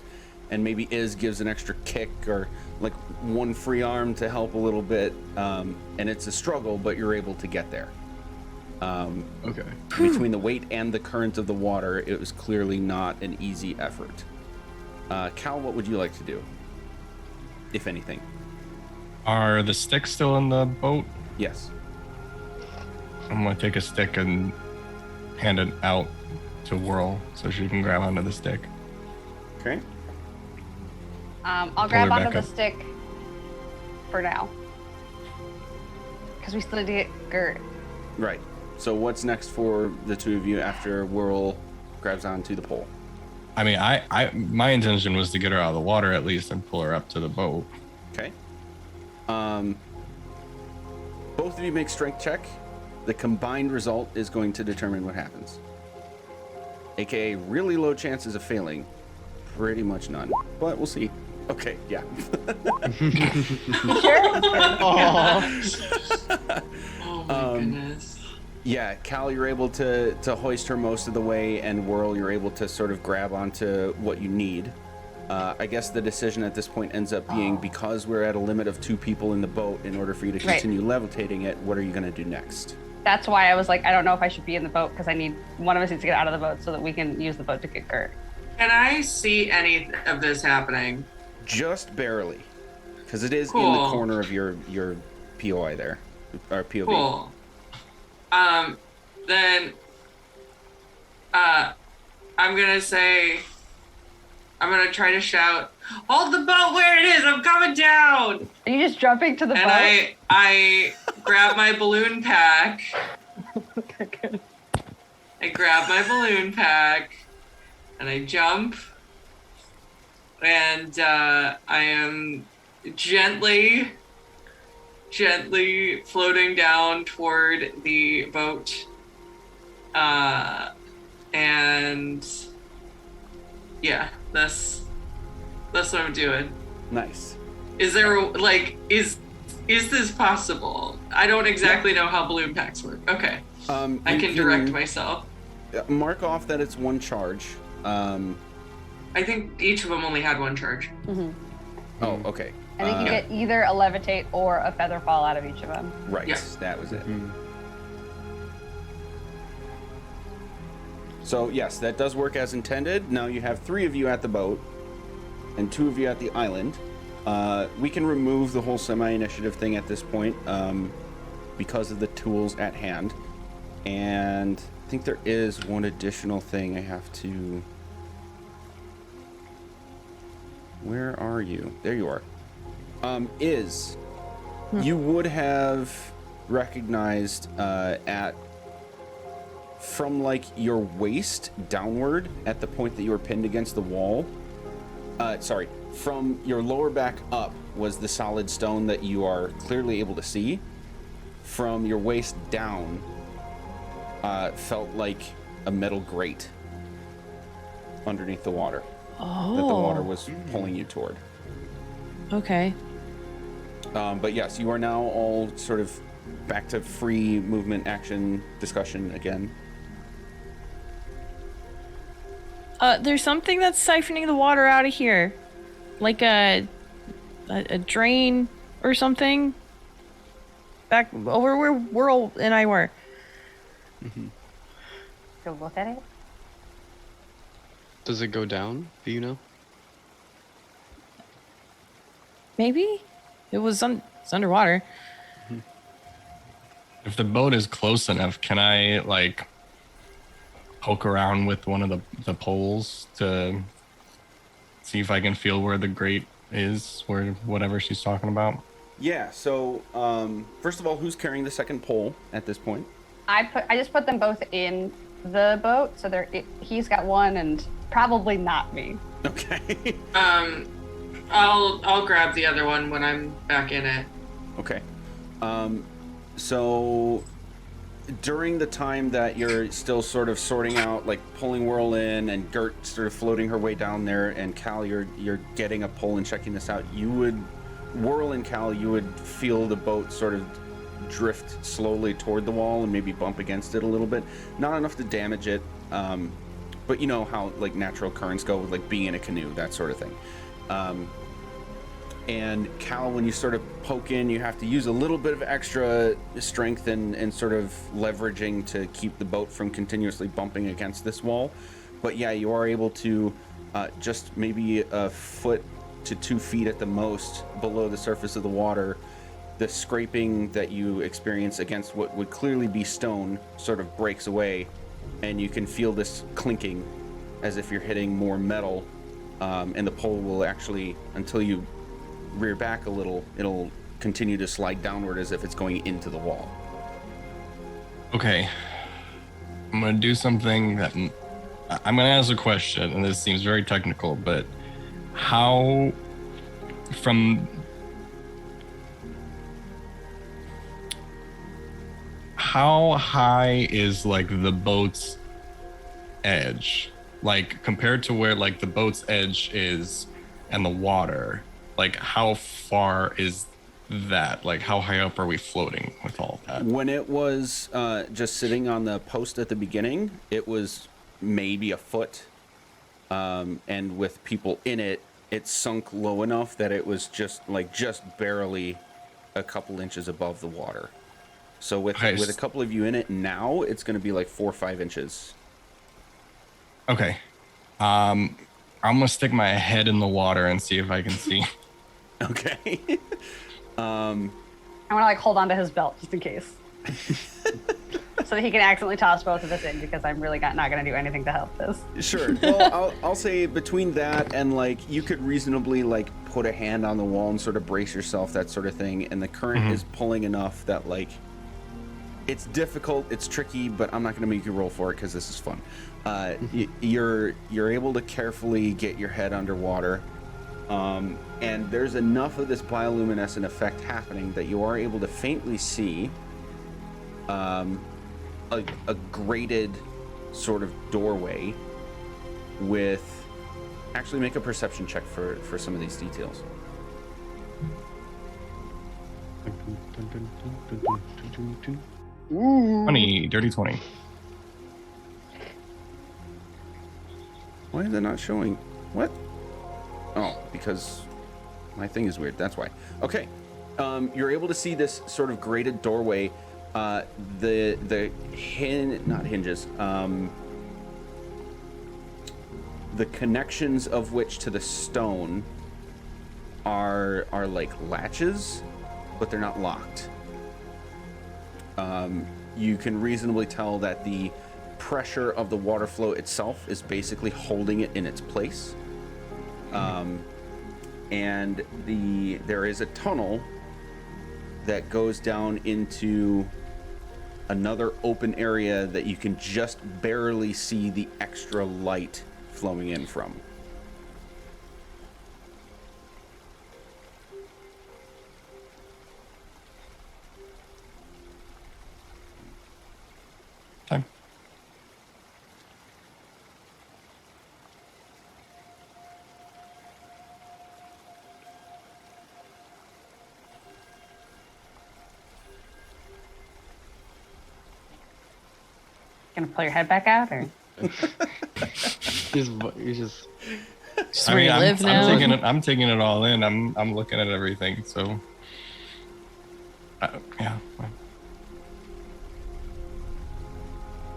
and maybe Iz gives an extra kick or like one free arm to help a little bit. And it's a struggle, but you're able to get there. Okay. Between the weight and the current of the water, it was clearly not an easy effort. Cal, what would you like to do, if anything? Are the sticks still in the boat? Yes. I'm gonna take a stick and hand it out to Whirl so she can grab onto the stick. Okay. I'll grab her onto back the up. stick for now. Because we still need to get Gert. Right. So what's next for the two of you after Whirl grabs onto the pole? I mean, my intention was to get her out of the water at least and pull her up to the boat. Okay. Both of you make strength check. The combined result is going to determine what happens. AKA really low chances of failing. Pretty much none. But we'll see. Okay, yeah. You sure? Oh my goodness. Yeah, Cal, you're able to hoist her most of the way, and Whirl, you're able to sort of grab onto what you need. I guess the decision at this point ends up being, because we're at a limit of 2 people in the boat, in order for you to Right. continue levitating it, what are you going to do next? That's why I was like, I don't know if I should be in the boat because one of us needs to get out of the boat so that we can use the boat to get Gert. Can I see any of this happening? Just barely, because it is in the Cool. corner of your POI there, or POV. Cool. Then I'm gonna try to shout, "Hold the boat where it is! I'm coming down!" Are you just jumping to the And boat? I grab my balloon pack. Okay, good. I grab my balloon pack, and I jump, and I am gently floating down toward the boat. And yeah, that's what I'm doing. Nice. Is there like is this possible? I don't exactly know how balloon packs work. Okay, I You can direct myself. mark off that it's 1 charge. I think each of them only had 1 charge. Oh, okay. I think you get either a levitate or a feather fall out of each of them. Right. Yeah. That was it. So yes, that does work as intended. Now you have 3 of you at the boat and 2 of you at the island. We can remove the whole semi-initiative thing at this point because of the tools at hand. And I think there is one additional thing I have to... Where are you? There you are. You would have recognized at from like your waist downward at the point that you were pinned against the wall. Sorry, from your lower back up was the solid stone that you are clearly able to see. From your waist down, felt like a metal grate underneath the water that the water was pulling you toward. Okay. But yes, you are now all sort of back to free movement, action, discussion again. There's something that's siphoning the water out of here, like a drain or something. Back over where Whirl and I were. Go look at it. Does it go down? Do you know? Maybe it was it's underwater. If the boat is close enough, can I like poke around with one of the poles to see if I can feel where the grate is, where whatever she's talking about? Yeah, so first of all, who's carrying the second pole at this point? I just put them both in the boat, so he's got one and probably not me. Okay. I'll grab the other one when I'm back in it. Okay. So during the time that you're still sort of sorting out, like pulling Whirl in and Gert sort of floating her way down there, and Cal, you're getting a pole and checking this out, Whirl and Cal, you would feel the boat sort of drift slowly toward the wall and maybe bump against it a little bit. Not enough to damage it, but you know how like natural currents go with like being in a canoe, that sort of thing. And Cal, when you sort of poke in, you have to use a little bit of extra strength and sort of leveraging to keep the boat from continuously bumping against this wall. But yeah, you are able to just maybe a foot to 2 feet at the most below the surface of the water. The scraping that you experience against what would clearly be stone sort of breaks away, and you can feel this clinking as if you're hitting more metal, and the pole will actually, until you rear back a little, it'll continue to slide downward as if it's going into the wall. Okay. I'm going to do something that I'm going to ask a question, and this seems very technical, but how high is like the boat's edge, like compared to where like the boat's edge is and the water? Like how far is that? Like how high up are we floating with all that? When it was just sitting on the post at the beginning, it was maybe a foot, and with people in it, it sunk low enough that it was just barely a couple inches above the water. So with a couple of you in it now, it's going to be like 4 or 5 inches. Okay. I'm gonna stick my head in the water and see if I can see. Okay. I want to like hold on to his belt just in case, so that he can accidentally toss both of us in, because I'm really not going to do anything to help this. Sure. Well, I'll say between that and like you could reasonably like put a hand on the wall and sort of brace yourself, that sort of thing. And the current is pulling enough that like it's difficult, it's tricky, but I'm not going to make you roll for it because this is fun. You're able to carefully get your head underwater. And there's enough of this bioluminescent effect happening that you are able to faintly see a grated sort of doorway with... Actually, make a perception check for some of these details. Ooh. Dirty 20. Why are they not showing? What? Oh, because my thing is weird. That's why. Okay. You're able to see this sort of grated doorway. Not hinges. The connections of which to the stone are like latches, but they're not locked. You can reasonably tell that the pressure of the water flow itself is basically holding it in its place. And there is a tunnel that goes down into another open area that you can just barely see the extra light flowing in from. Time. Gonna pull your head back out, or He's just Just where you live now. I'm taking it all in. I'm looking at everything. So, yeah.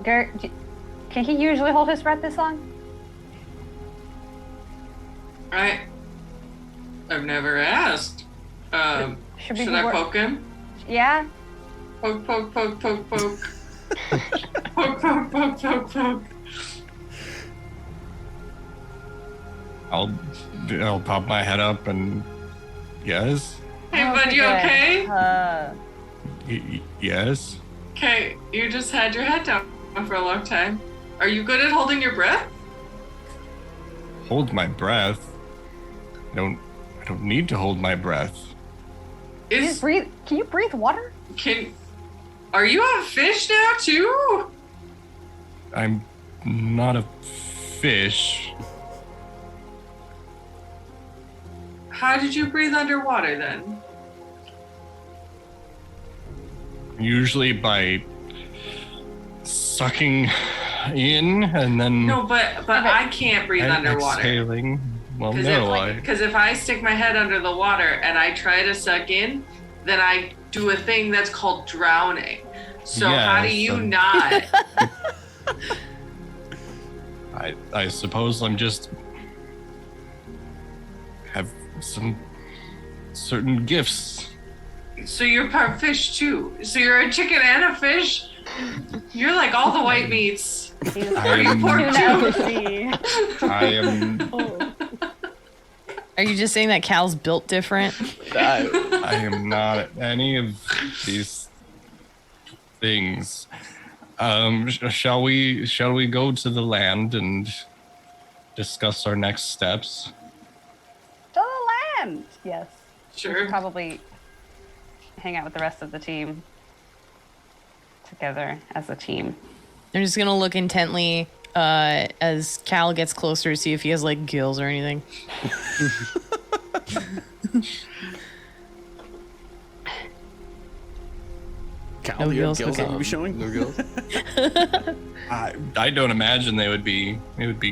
Garrett, can he usually hold his breath this long? I've never asked. Should Should I poke him? Yeah. Poke, poke, poke, poke, poke. Poke, poke, poke, poke, poke. I'll pop my head up and yes, Hey, bud, you okay? yes. Okay, you just had your head down for a long time. Are you good at holding your breath? Hold my breath. I don't need to hold my breath. Can you breathe water? Are you a fish now too? I'm not a fish. How did you breathe underwater then? Usually by sucking in and then No, but I can't breathe underwater. Exhaling. Well, no, Because if I stick my head under the water and I try to suck in, then I do a thing that's called drowning. So how do you not? I suppose I'm just have some certain gifts. So you're part fish too. So you're a chicken and a fish. You're like all the white meats. Are you pork too? I am. Are you just saying that Cal's built different? I am not any of these things. Shall we go to the land and discuss our next steps? To the land. Yes. Sure. Probably hang out with the rest of the team together as a team. I'm just gonna look intently as Cal gets closer to see if he has like gills or anything. Cal, No do you have gills? gills Okay. that you'd be showing? no gills. I don't imagine they would be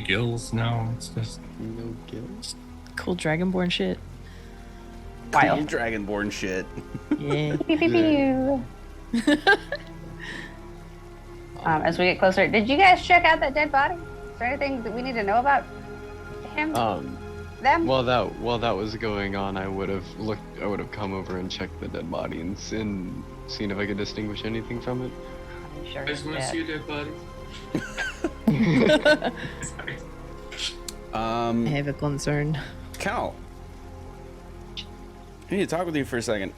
gills. No, it's just No gills. Cool dragonborn shit. Cool dragonborn shit. Yeah. Pew, pew, pew. As we get closer, did you guys check out that dead body? Is there anything that we need to know about him? Them? While that was going on, I would have come over and checked the dead body and seen if I could distinguish anything from it. I'm sure I just he's want to dead. see your dead body. Sorry. I have a concern. Cal, I need to talk with you for a second.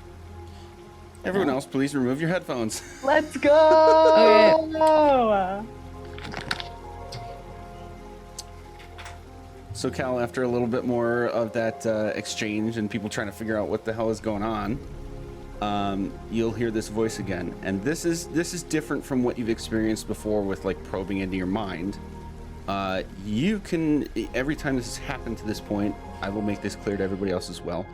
Everyone else, please remove your headphones. Let's go! Okay. So, Cal, after a little bit more of that exchange and people trying to figure out what the hell is going on, you'll hear this voice again. And this is different from what you've experienced before with like probing into your mind. You can, every time this has happened to this point, I will make this clear to everybody else as well.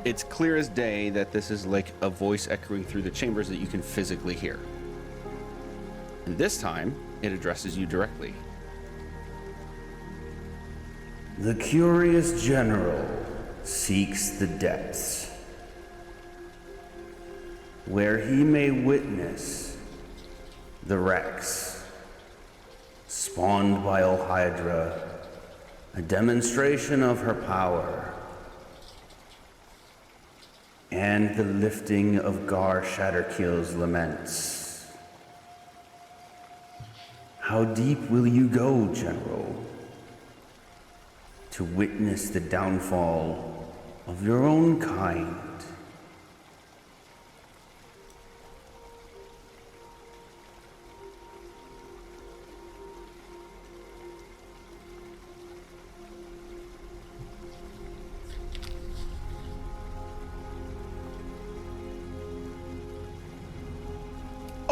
It's clear as day that this is like a voice echoing through the chambers that you can physically hear. And this time, it addresses you directly. The curious general seeks the depths, where he may witness the wrecks spawned by Ohydra, a demonstration of her power, and the lifting of Gar Shatterkill's laments. How deep will you go, General, to witness the downfall of your own kind?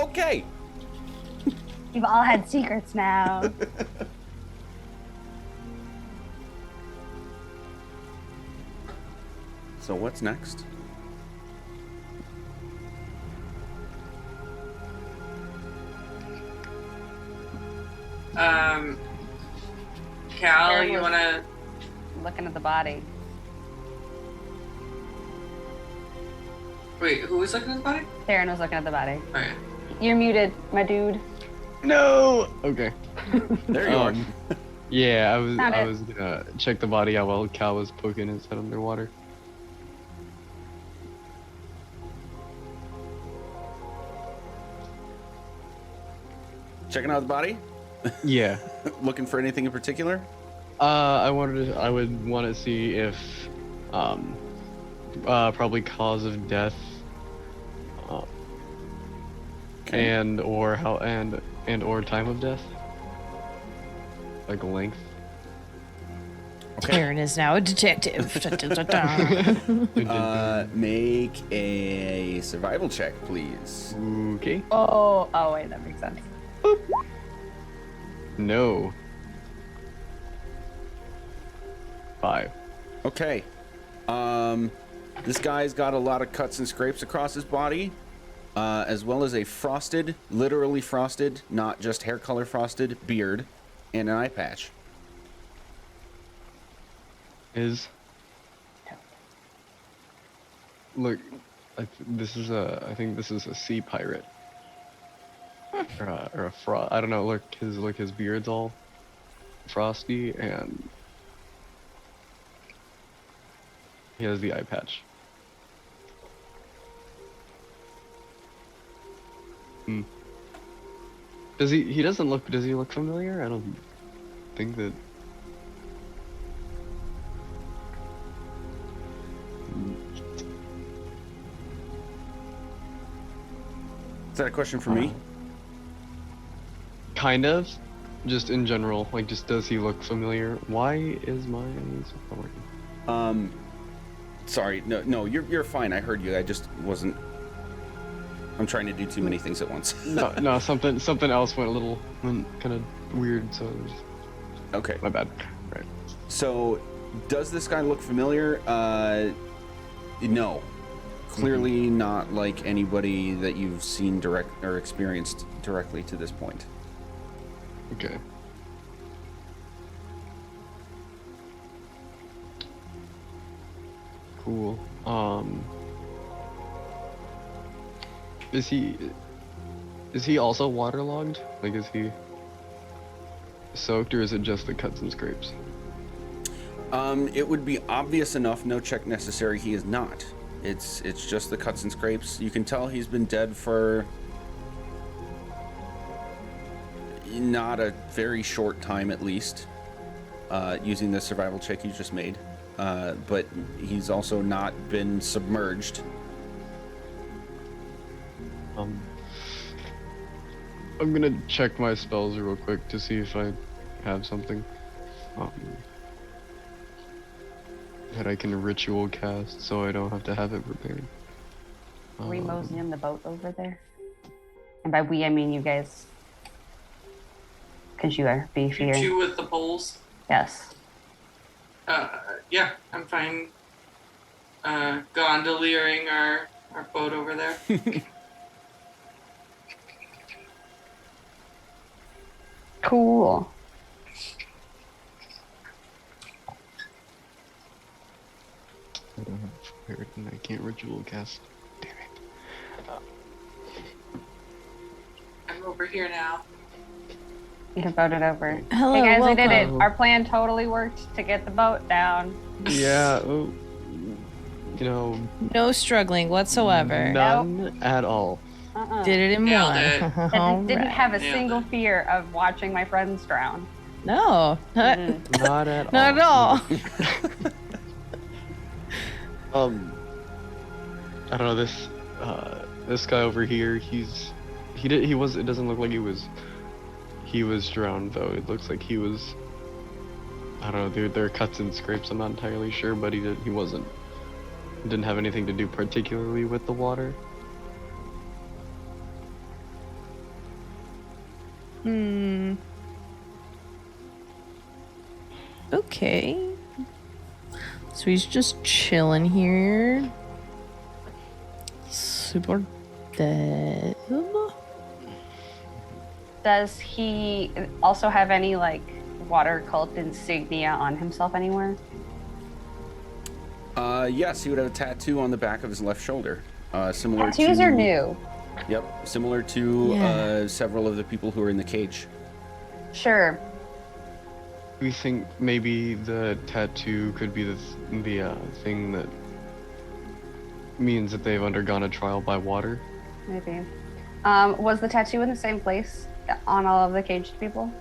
Okay. We've all had secrets now. So what's next? Cal, Aaron you was- wanna? Looking at the body. Wait, who was looking at the body? Taryn was looking at the body. Okay. You're muted, my dude. No. Okay. There you are. Yeah, Found I it. was gonna check the body out while Cal was poking his head underwater. Checking out the body. Yeah. Looking for anything in particular? I would want to see if, probably cause of death, Okay. and or how and or time of death, like length. Okay. Aaron is now a detective. Dun, dun, dun, dun. Make a survival check, please. Okay. Oh wait, that makes sense. No. 5. Okay. This guy's got a lot of cuts and scrapes across his body, as well as a frosted, literally frosted, not just hair color frosted, beard, and an eye patch. Look, I think this is a sea pirate. or a frost. I don't know. Look, his beard's all frosty, and he has the eye patch. Hmm. Does he? He doesn't look. Does he look familiar? I don't think that. Is that a question for me? Kind of. Just in general, like, just does he look familiar? Why is my stuff not working? Sorry, no, you're fine. I heard you. I just wasn't. I'm trying to do too many things at once. No, something else went kind of weird. So it was, Okay. my bad. Right. So, does this guy look familiar? No. Clearly not like anybody that you've seen direct or experienced directly to this point. Okay. Cool. Is he also waterlogged? Like, is he soaked, or is it just the cuts and scrapes? It would be obvious enough, no check necessary, he is not. It's just the cuts and scrapes. You can tell he's been dead for not a very short time, at least, using the survival check you just made. But he's also not been submerged. I'm gonna check my spells real quick to see if I have something that I can ritual cast, so I don't have to have it prepared. Are we moseying in the boat over there? And by we, I mean you guys. Because you are You beefier. two with the poles. Yes. Yeah, I'm fine. Gondoliering our boat over there. Cool. I don't have it prepared, and I can't ritual cast. Damn it. I'm over here now. You can vote it over. Hello, hey guys, we did it. welcome. Our plan totally worked to get the boat down. Yeah. No struggling whatsoever. None at all. Did it in Nailed one. it. I didn't have a Nailed single it. fear of watching my friends drown. No, not, Not at all. not at all. I don't know, this guy over here, it doesn't look like he was drowned though. It looks like he was, I don't know, there are cuts and scrapes, I'm not entirely sure, but he didn't have anything to do particularly with the water. Okay. So he's just chilling here. Super dead. Does he also have any like water cult insignia on himself anywhere? Yes, he would have a tattoo on the back of his left shoulder. Similar Tattoos to, are new. Yep, similar to Yeah. several of the people who are in the cage. Sure. We think maybe the tattoo could be the thing that means that they've undergone a trial by water. Maybe. Was the tattoo in the same place on all of the caged people?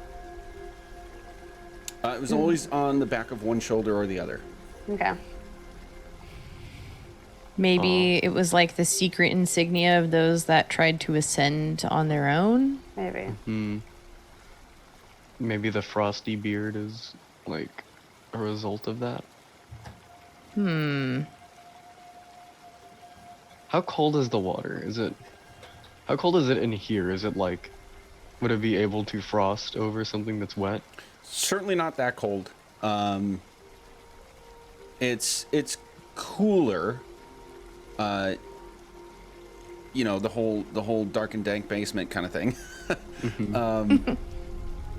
It was always on the back of one shoulder or the other. Okay. Maybe it was like the secret insignia of those that tried to ascend on their own. Maybe. Maybe the frosty beard is like a result of that. How cold is the water? How cold is it in here? Is it like, would it be able to frost over something that's wet? Certainly not that cold. It's cooler. You know, the whole dark and dank basement kind of thing.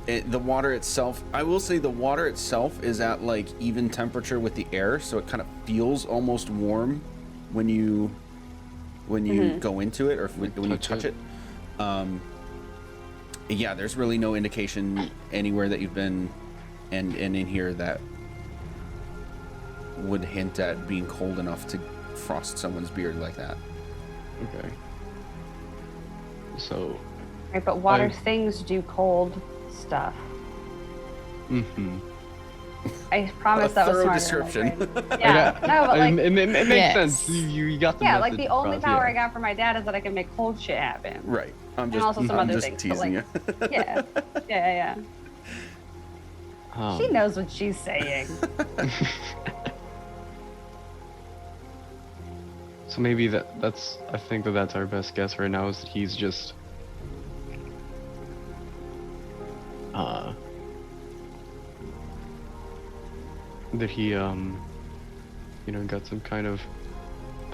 The water itself, I will say the water itself is at like even temperature with the air, so it kind of feels almost warm when you go into it or when you touch it. Yeah, there's really no indication anywhere that you've been and in here that would hint at being cold enough to frost someone's beard like that. Okay. So. Right, but water things do cold stuff. I promise that was thorough smarter description. than my brain. Yeah, no, but like, it makes Yes. sense. You got the yeah, like message the only across, power yeah. I got from my dad is that I can make cold shit happen. Right. I'm also some other just things, but, teasing like, you. Yeah. She knows what she's saying. So maybe that's I think that's our best guess right now is that he's just that he got some kind of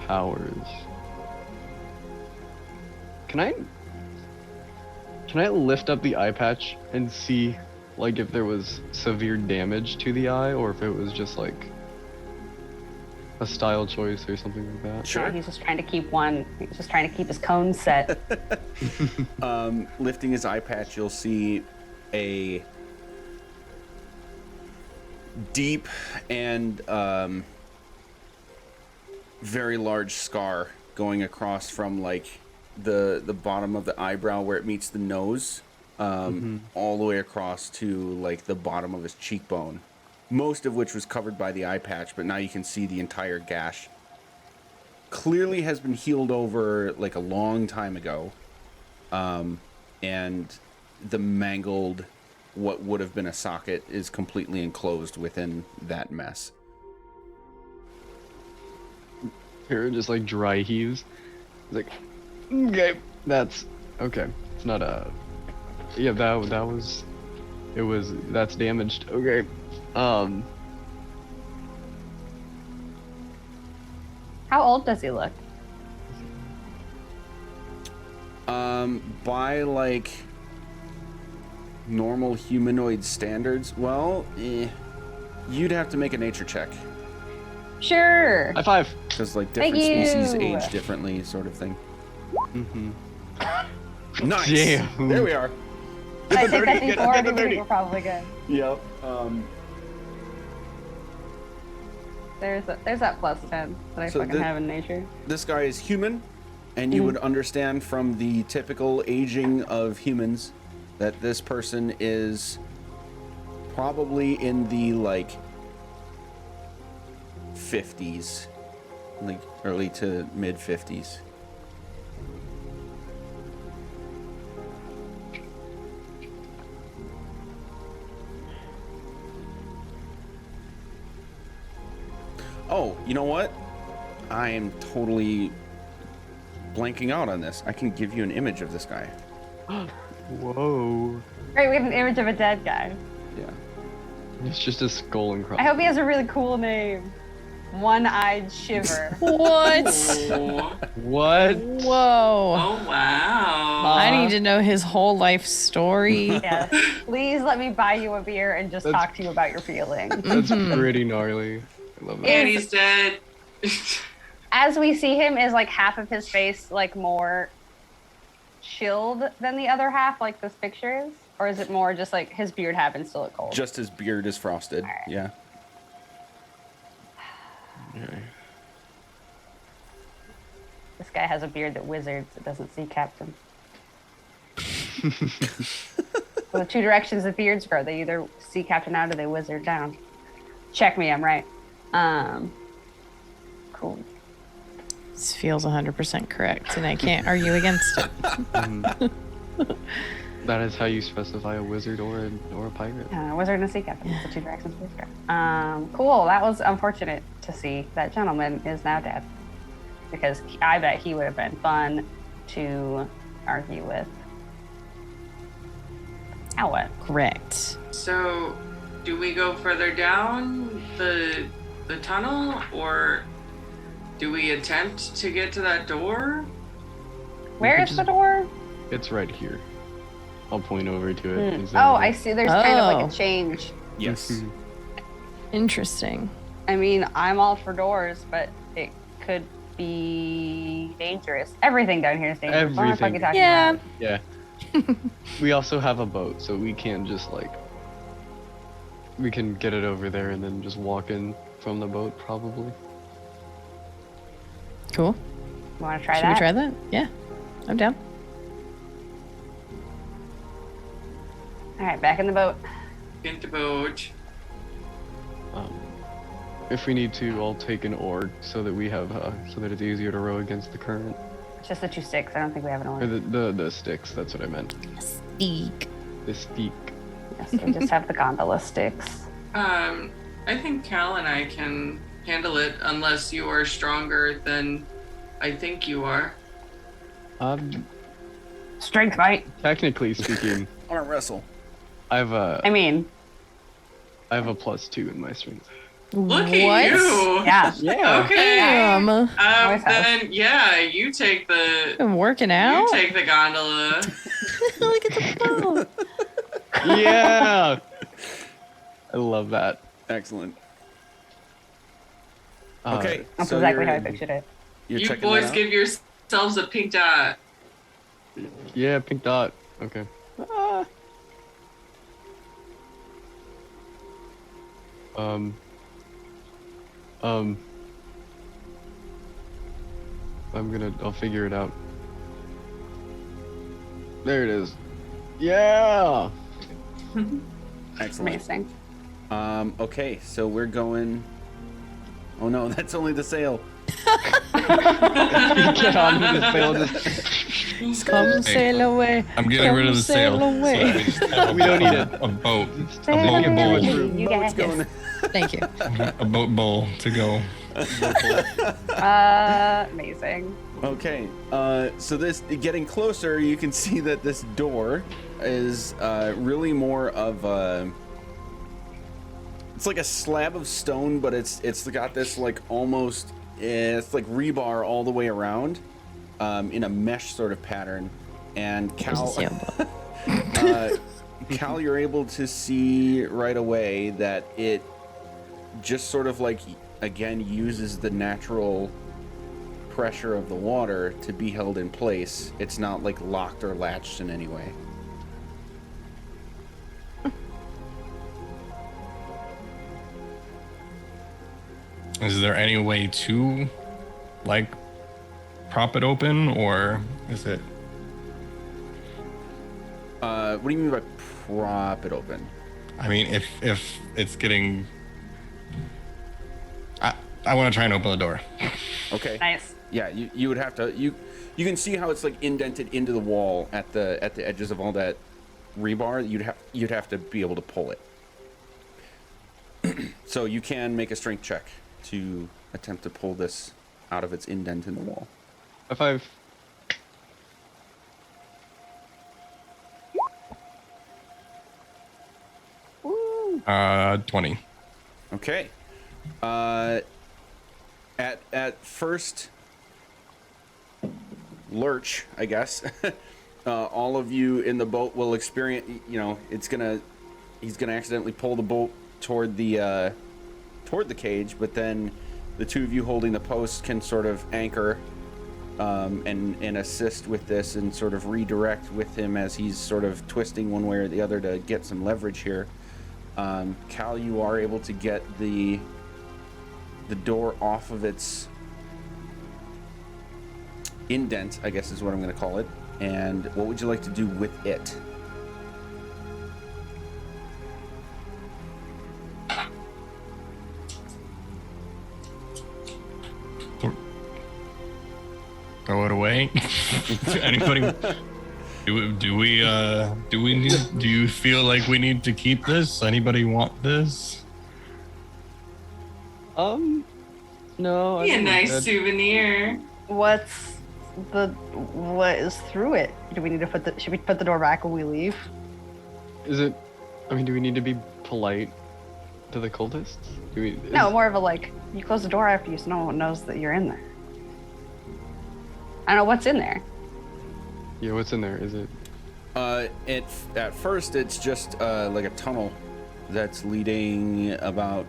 powers. Can I lift up the eye patch and see like if there was severe damage to the eye or if it was just like a style choice or something like that? Sure. Yeah, he's just trying to keep his cone set. Lifting his eye patch, you'll see a deep and very large scar going across from like the bottom of the eyebrow where it meets the nose, all the way across to like the bottom of his cheekbone, most of which was covered by the eye patch, but now you can see the entire gash. Clearly has been healed over like a long time ago, and the mangled, what would have been a socket, is completely enclosed within that mess. Here, just like dry heaves. It's like, okay, that's okay. It's not a. Yeah, that's damaged. Okay. How old does he look? By like normal humanoid standards, you'd have to make a nature check. Sure. High five. Because like Thank different species you. age differently, sort of thing. Nice. Damn. There we are. I take that Get the D4. I 30. think we're probably good. Yep. There's that plus 10 that I So fucking have in nature. This guy is human, and you would understand from the typical aging of humans that this person is probably in the like 50s, like early to mid 50s. Oh, you know what? I am totally blanking out on this. I can give you an image of this guy. Whoa. Great, we have an image of a dead guy. Yeah. It's just a skull and I hope he has a really cool name. One-eyed Shiver. What? Oh, What? Whoa. oh wow. I need to know his whole life story. Yes. Please let me buy you a beer and just That's- talk to you about your feelings. That's pretty gnarly. I love that. And he's dead. As we see him, is like half of his face like more chilled than the other half, like this picture is? Or is it more just like his beard happens to look cold? Just his beard is frosted. All right. Yeah. This guy has a beard that wizards. It doesn't see captain. Well, the two directions that beards grow. They either see captain out or they wizard down. Check me, I'm right. Cool. This feels 100% correct, and I can't argue against it. That is how you specify a wizard or a pirate. Wizard and sea captain. That's the two directions beards grow. Cool. That was unfortunate to see. That gentleman is now dead. Because I bet he would have been fun to argue with. Now what? Correct. So, do we go further down the tunnel, or do we attempt to get to that door? Where is the door? It's right here. I'll point over to it. Is Oh, that- I see. There's kind of like Oh. a change. Yes. Interesting. I mean, I'm all for doors, but it could be dangerous. Everything down here is dangerous. What the fuck are you Everything. talking Yeah. about? Yeah. We also have a boat, so we can just like we can get it over there and then just walk in from the boat, probably. Cool. Want to try Should that? we try that? Yeah. I'm down. All right, back in the boat. Get the boat. If we need to, I'll take an oar so that we have so that it's easier to row against the current. It's just the two sticks. I don't think we have an Or oar. the sticks. That's what I meant. Eek. The steak. Yes, we just have the gondola sticks. I think Cal and I can handle it unless you are stronger than I think you are. Strength, mate. Technically speaking, I want to wrestle. I have a I mean, +2 in my strength. Look What? at you. yeah. Yeah. Okay. Damn. Always has. Then yeah, you take the Been working out. you take the gondola. Look at the boat. Yeah. I love that. Excellent. Uh, Okay. That's so exactly you're- how I pictured it. You're You checking boys that out? give yourselves a pink dot. Yeah, pink dot. Okay. I'll figure it out. There it is. Yeah. Excellent. Amazing. Okay, so we're going. Oh no, that's only the sail. Get on with the sail. Just Come sail away. I'm getting Come rid of the sail. So away. I just have We don't need it. a boat. Sail boat away, bowl. you guys. Thank you. A boat bowl to go. Amazing. Okay, so this getting closer, you can see that this door is really more of a. It's like a slab of stone, but it's got this like almost it's like rebar all the way around, in a mesh sort of pattern. And There's the Cal, sailboat. Cal, you're able to see right away that it just sort of like again uses the natural pressure of the water to be held in place. It's not like locked or latched in any way. Is there any way to, like, prop it open, or is it? What do you mean by prop it open? I mean, if it's getting, I want to try and open the door. Okay. Nice. Yeah, you would have to you can see how it's like indented into the wall at the edges of all that rebar. You'd have to be able to pull it. So you can make a strength check to attempt to pull this out of its indent in the wall. High five. 20. Okay. At first lurch, I guess, all of you in the boat will experience. You know, he's gonna accidentally pull the boat toward the cage, but then the two of you holding the post can sort of anchor and assist with this and sort of redirect with him as he's sort of twisting one way or the other to get some leverage here. Cal, you are able to get the door off of its indent, I guess is what I'm going to call it. And what would you like to do with it? Throw it away. Anybody? Do you feel like we need to keep this? Anybody want this? No. Be a nice souvenir. What is through it? Do we need to should we put the door back when we leave? Is it? I mean, do we need to be polite to the cultists? No, more of a like, you close the door after you so no one knows that you're in there. I don't know what's in there. Yeah, what's in there? Is it? At first it's just like a tunnel that's leading about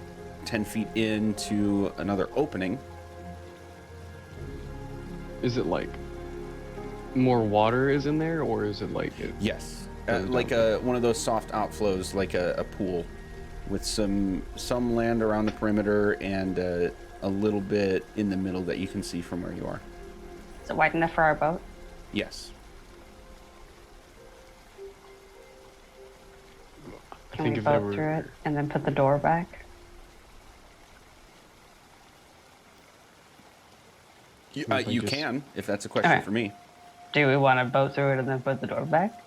10 feet into another opening. Is it like more water is in there, or is it like? Yes, like one of those soft outflows, like a pool, with some land around the perimeter and a little bit in the middle that you can see from where you are. Is it wide enough for our boat? Yes. I Can think we if boat ever, through it and then put the door back? You can, if that's a question Okay. for me. Do we want to boat through it and then put the door back?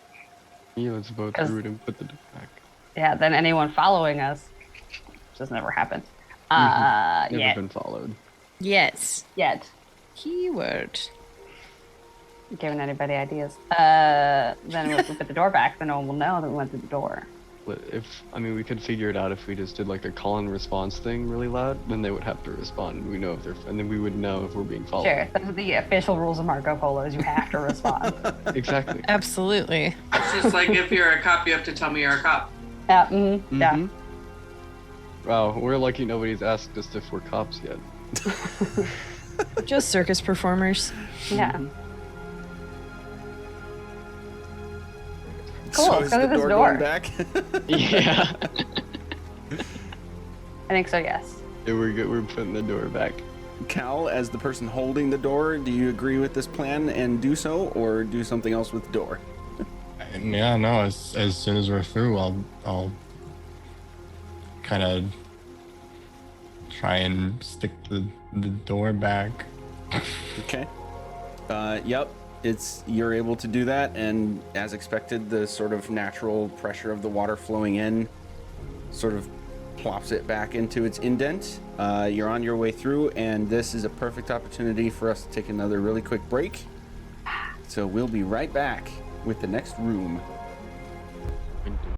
yeah, let's both 'Cause- through it and put the door back. Yeah, then anyone following us, which has never happened. Never Yet. been followed. Yes. Yet. Keyword. Giving anybody ideas. Then if we put the door back, then no one will know that we went through the door. We could figure it out if we just did like a call and response thing really loud, then they would have to respond, and we know if and then we would know if we're being followed. Sure, those are the official rules of Marco Polo is you have to respond. Exactly. Absolutely. It's just like if you're a cop, you have to tell me you're a cop. Yeah, Mm-hmm. yeah. Wow, we're lucky nobody's asked us if we're cops yet. Just circus performers. Yeah. Mm-hmm. Cool, So let's is go the through this door door. going back? Yeah. I think so, yes. Yeah, we're good. We're putting the door back. Cal, as the person holding the door, do you agree with this plan and do so, or do something else with the door? Yeah, no. As soon as we're through, I'll kind of try and stick the door back. Okay. Yep. You're able to do that, and as expected, the sort of natural pressure of the water flowing in sort of plops it back into its indent. You're on your way through, and this is a perfect opportunity for us to take another really quick break. So we'll be right back with the next room.